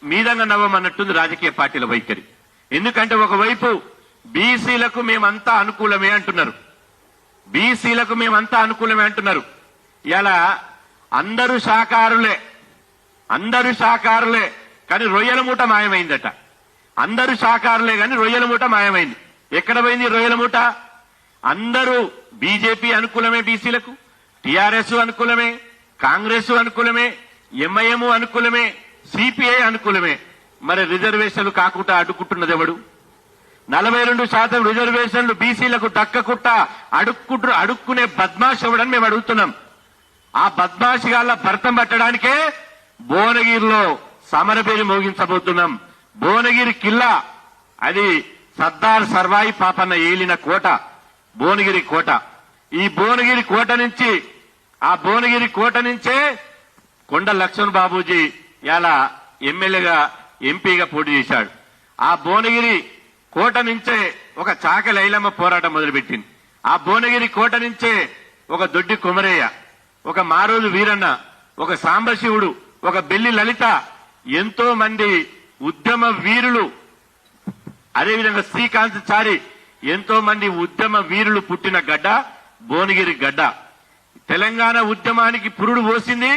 మీదంగా నవ్వమన్నట్టుంది రాజకీయ పార్టీల వైఖరి. ఎందుకంటే ఒకవైపు బీసీలకు మేమంతా అనుకూలమే అంటున్నారు, బీసీలకు మేమంతా అనుకూలమే అంటున్నారు. ఇలా అందరూ శాకారులే కానీ రొయ్యల మూట మాయమైందట. అందరూ శాకారులే కానీ రొయ్యల మూట మాయమైంది. ఎక్కడ పోయింది రొయ్యల మూట? అందరూ బీజేపీ అనుకూలమే, బీసీలకు టీఆర్ఎస్ అనుకూలమే, కాంగ్రెస్ అనుకూలమే, ఎంఐఎం అనుకూలమే, సిపిఐ అనుకూలమే. మరి రిజర్వేషన్లు కాకుండా అడ్డుకుంటున్నది ఎవడు? 42% రిజర్వేషన్లు బీసీలకు దక్కకుండా అడుక్కునే బద్మాష్ ఎవడని మేము అడుగుతున్నాం. ఆ బద్మాషిగాళ్ళ భర్తం పట్టడానికే భువనగిరిలో సమరపేరి మోగించబోతున్నాం. భువనగిరి కిల్లా అది సర్దార్ సర్వాయి పాపన్న ఏలిన కోట, భువనగిరి కోట. ఈ భువనగిరి కోట నుంచే కొండ లక్ష్మణ్ బాబూజీ ఇలా ఎమ్మెల్యేగా, ఎంపీగా పోటీ చేశాడు. ఆ భువనగిరి కోట నుంచే ఒక చాక లైలమ్మ పోరాటం మొదలుపెట్టింది. ఆ భువనగిరి కోట నుంచే ఒక దొడ్డి కుమరయ్య, ఒక మారోజు వీరన్న, ఒక సాంబశివుడు, ఒక బెల్లి లలిత, ఎంతో మంది ఉద్యమ వీరులు, అదేవిధంగా శ్రీకాంత్ చారి, ఎంతో మంది ఉద్యమ వీరులు పుట్టిన గడ్డ భువనగిరి గడ్డ. తెలంగాణ ఉద్యమానికి పురుడు పోసింది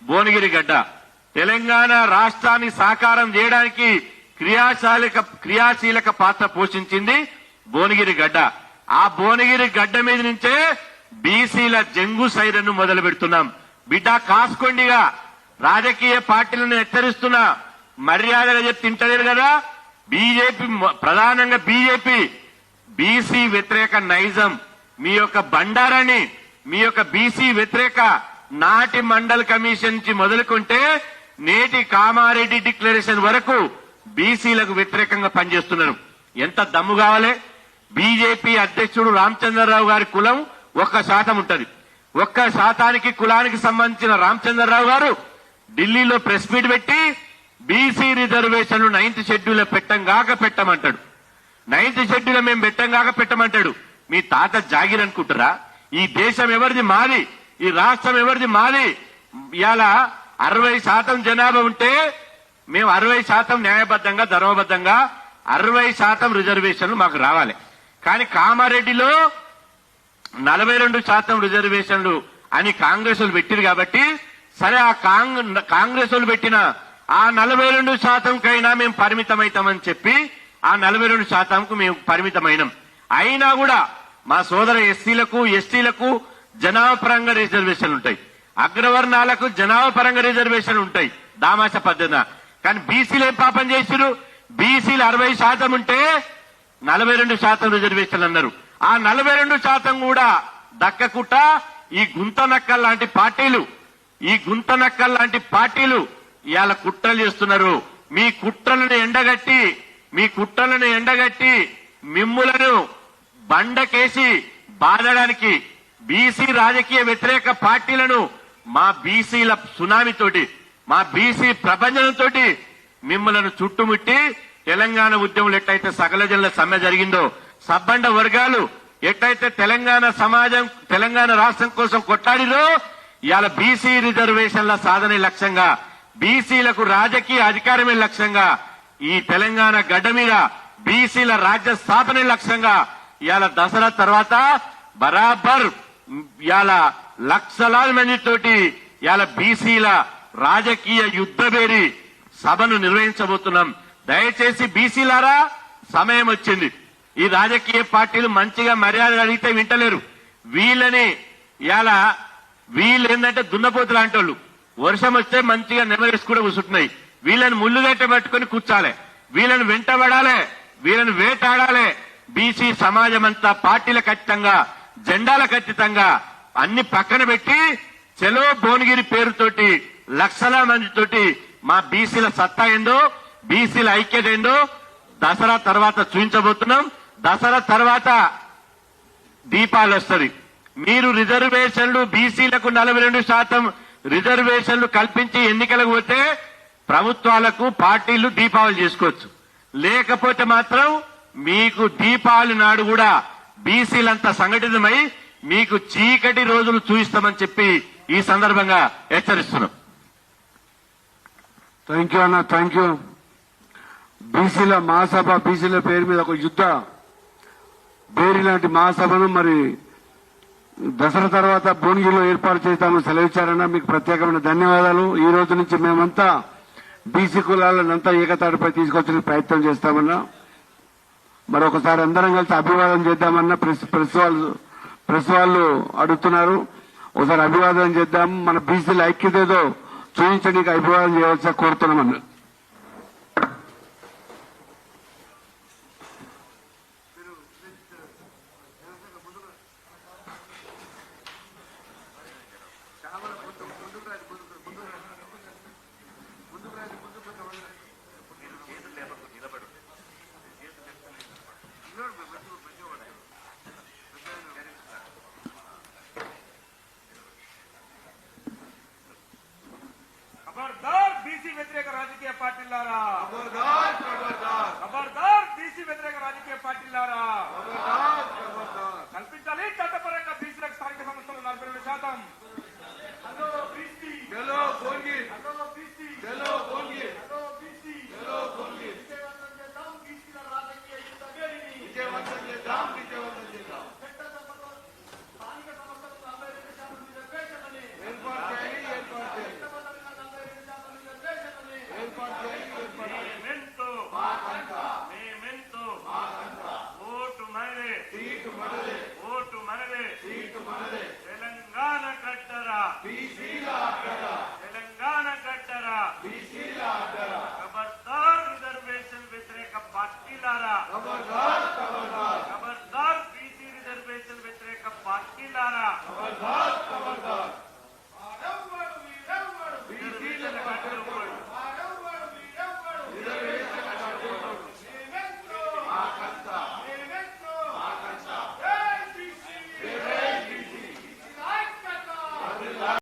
భువనగిరి గడ్డ. తెలంగాణ రాష్ట్రాన్ని సాకారం చేయడానికి క్రియాశీలక పాత్ర పోషించింది భువనగిరి గడ్డ. ఆ భువనగిరి గడ్డ మీద నుంచే బీసీల జంగు సైరను మొదలు పెడుతున్నాం. బిడ్డ కాసుకోండిగా, రాజకీయ పార్టీలను హెచ్చరిస్తున్నా, మర్యాదగా చెప్తే తింటలేరు కదా. బీజేపీ, ప్రధానంగా బీజేపీ బీసీ వ్యతిరేక నైజం, మీ యొక్క బండారాన్ని, మీ యొక్క బీసీ వ్యతిరేక నాటి మండల్ కమిషన్ నుంచి మొదలుకుంటే నేటి కామారెడ్డి డిక్లరేషన్ వరకు బీసీలకు వ్యతిరేకంగా పనిచేస్తున్నారు. ఎంత దమ్ము కావాలి? బీజేపీ అధ్యక్షుడు రామచంద్రరావు గారి కులం 1% ఉంటది. 1% కులానికి సంబంధించిన రామచంద్రరావు గారు ఢిల్లీలో ప్రెస్ మీట్ పెట్టి బీసీ రిజర్వేషన్లు 9th షెడ్యూల్ పెట్టమంటాడు. 9th షెడ్యూల్ మేము పెట్టంగాక పెట్టమంటాడు. మీ తాత జాగిర్ అనుకుంటారా? ఈ దేశం ఎవరిది? మాది. ఈ రాష్ట్రం ఎవరిది? మాది. ఇవాళ 60% జనాభా ఉంటే మేము 60% న్యాయబద్ధంగా ధర్మబద్ధంగా 60% రిజర్వేషన్లు మాకు రావాలి. కానీ కామారెడ్డిలో 42% రిజర్వేషన్లు అని కాంగ్రెస్ వాళ్ళు పెట్టిరు కాబట్టి సరే ఆ కాంగ్రెస్ వాళ్ళు పెట్టిన ఆ 42%కైనా మేము పరిమితమవుతామని చెప్పి ఆ 42%కు మేము పరిమితమైనాం. అయినా కూడా మా సోదర ఎస్సీలకు ఎస్టీలకు జనాభా పరంగా రిజర్వేషన్లు ఉంటాయి, అగ్రవర్ణాలకు జనాభా పరంగా రిజర్వేషన్లు ఉంటాయి దామాష పద్ధతిన. కానీ బీసీలు ఏం పాపం చేసిరు? బీసీలు 60% ఉంటే 42% రిజర్వేషన్లు అన్నారు. ఆ 42% కూడా దక్కకుట్ట ఈ గుంతనక్కల్ లాంటి పార్టీలు ఇవాళ కుట్రలు చేస్తున్నారు. మీ కుట్రలను ఎండగట్టి మిమ్ములను బండకేసి బాధడానికి బీసీ రాజకీయ వ్యతిరేక పార్టీలను మా బీసీల సునామీతోటి మా బీసీ ప్రభంజనంతో మిమ్మలను చుట్టుముట్టి తెలంగాణ ఉద్యమంలో ఎట్లయితే సకల జనుల సమ్మె జరిగిందో, సబ్బండ వర్గాలు ఎట్లయితే తెలంగాణ రాష్ట్రం కోసం కొట్లాడిరో ఇవాళ బీసీ రిజర్వేషన్ల సాధనే లక్ష్యంగా, బీసీలకు రాజకీయ అధికారమే లక్ష్యంగా, ఈ తెలంగాణ గడ్డ మీద బీసీల రాజ్య స్థాపనే లక్ష్యంగా ఇవాళ దసరా తర్వాత బరాబర్ ఇవాళ లక్షలాది మందితోటి ఇవాళ బీసీల రాజకీయ యుద్ధబేరి సభను నిర్వహించబోతున్నాం. దయచేసి బీసీలారా సమయం వచ్చింది. ఈ రాజకీయ పార్టీలు మంచిగా మర్యాద అడిగితే వింటలేరు. వీళ్ళు ఏంటంటే దున్నపోతు లాంటి వాళ్ళు, వర్షం వస్తే మంచిగా నెమరేసి కూడా కూర్చుంటున్నాయి. వీళ్ళని ముళ్ళుగట్ట పట్టుకుని కూర్చాలి, వీళ్ళని వెంటబడాలి, వీళ్ళని వేటాడాలి. బీసీ సమాజం అంతా పార్టీలకు అతీతంగా జెండాలకు అతీతంగా అన్ని పక్కన పెట్టి చెలో భువనగిరి పేరుతోటి లక్షల మందితోటి మా బీసీల సత్తా ఏందో, బీసీల ఐక్యత ఏందో దసరా తర్వాత చూపించబోతున్నాం. దసరా తర్వాత దీపాలు వస్తుంది. మీరు రిజర్వేషన్లు బీసీలకు 42% రిజర్వేషన్లు కల్పించి ఎన్నికలకు పోతే ప్రభుత్వాలకు పార్టీలు దీపావళి చేసుకోవచ్చు. లేకపోతే మాత్రం మీకు దీపావళి నాడు కూడా బీసీలంతా సంఘటితమై మీకు చీకటి రోజులు చూపిస్తామని చెప్పి ఈ సందర్భంగా హెచ్చరిస్తున్నాం. థ్యాంక్ యూ అన్న, థ్యాంక్ యూ. బీసీల మహాసభ, బీసీల పేరు మీద ఒక యుద్ధ బేరీ లాంటి మహాసభను మరి దసరా తర్వాత భువనగిరిలో ఏర్పాటు చేస్తామని సెలవిచ్చారన్న, మీకు ప్రత్యేకమైన ధన్యవాదాలు. ఈ రోజు నుంచి మేమంతా బీసీ కులాలనంతా ఏకతాటిపై తీసుకొచ్చే ప్రయత్నం చేస్తామన్నా. మరొకసారి అందరం కలిసి అభివాదం చేద్దామన్నా. ప్రెస్ వాళ్ళు అడుగుతున్నారు, ఒకసారి అభివాదం చేద్దాం. మన బీసీల ఐక్యత ఏదో చూపించడానికి అభివాదం చేయవలసి కోరుతున్నామన్నా. खबरदार बीसी व्यतिरेक राजकीय पार्टीलारा, खबरदार बीसी व्यतिरेक राजकीय पार्टीलारा कल्पिंచాలి చట్టపరంగా బీసీలకు స్థానిక సంస్థలు 42%. హలో బీసీ చలో భువనగిరి, హలో బీసీ చలో భువనగిరి, హలో బీసీ చలో భువనగిరి. విజయవంతం చేద్దాం బీసీల రాజకీయ యుద్ధబేరిని, విజయవంతం చేద్దాం. చట్టసభలో స్థానిక సంస్థలు 42% రిజర్వేషన్లని ఏర్పాటు చేయాలి. తెలంగాణ కట్టరా, తెలంగాణ కట్టరా, ఖబర్దార్ రిజర్వేషన్ వ్యతిరేక పార్టీలారా, ఖబర్దార్ బీసీ రిజర్వేషన్ వ్యతిరేక పార్టీలారా,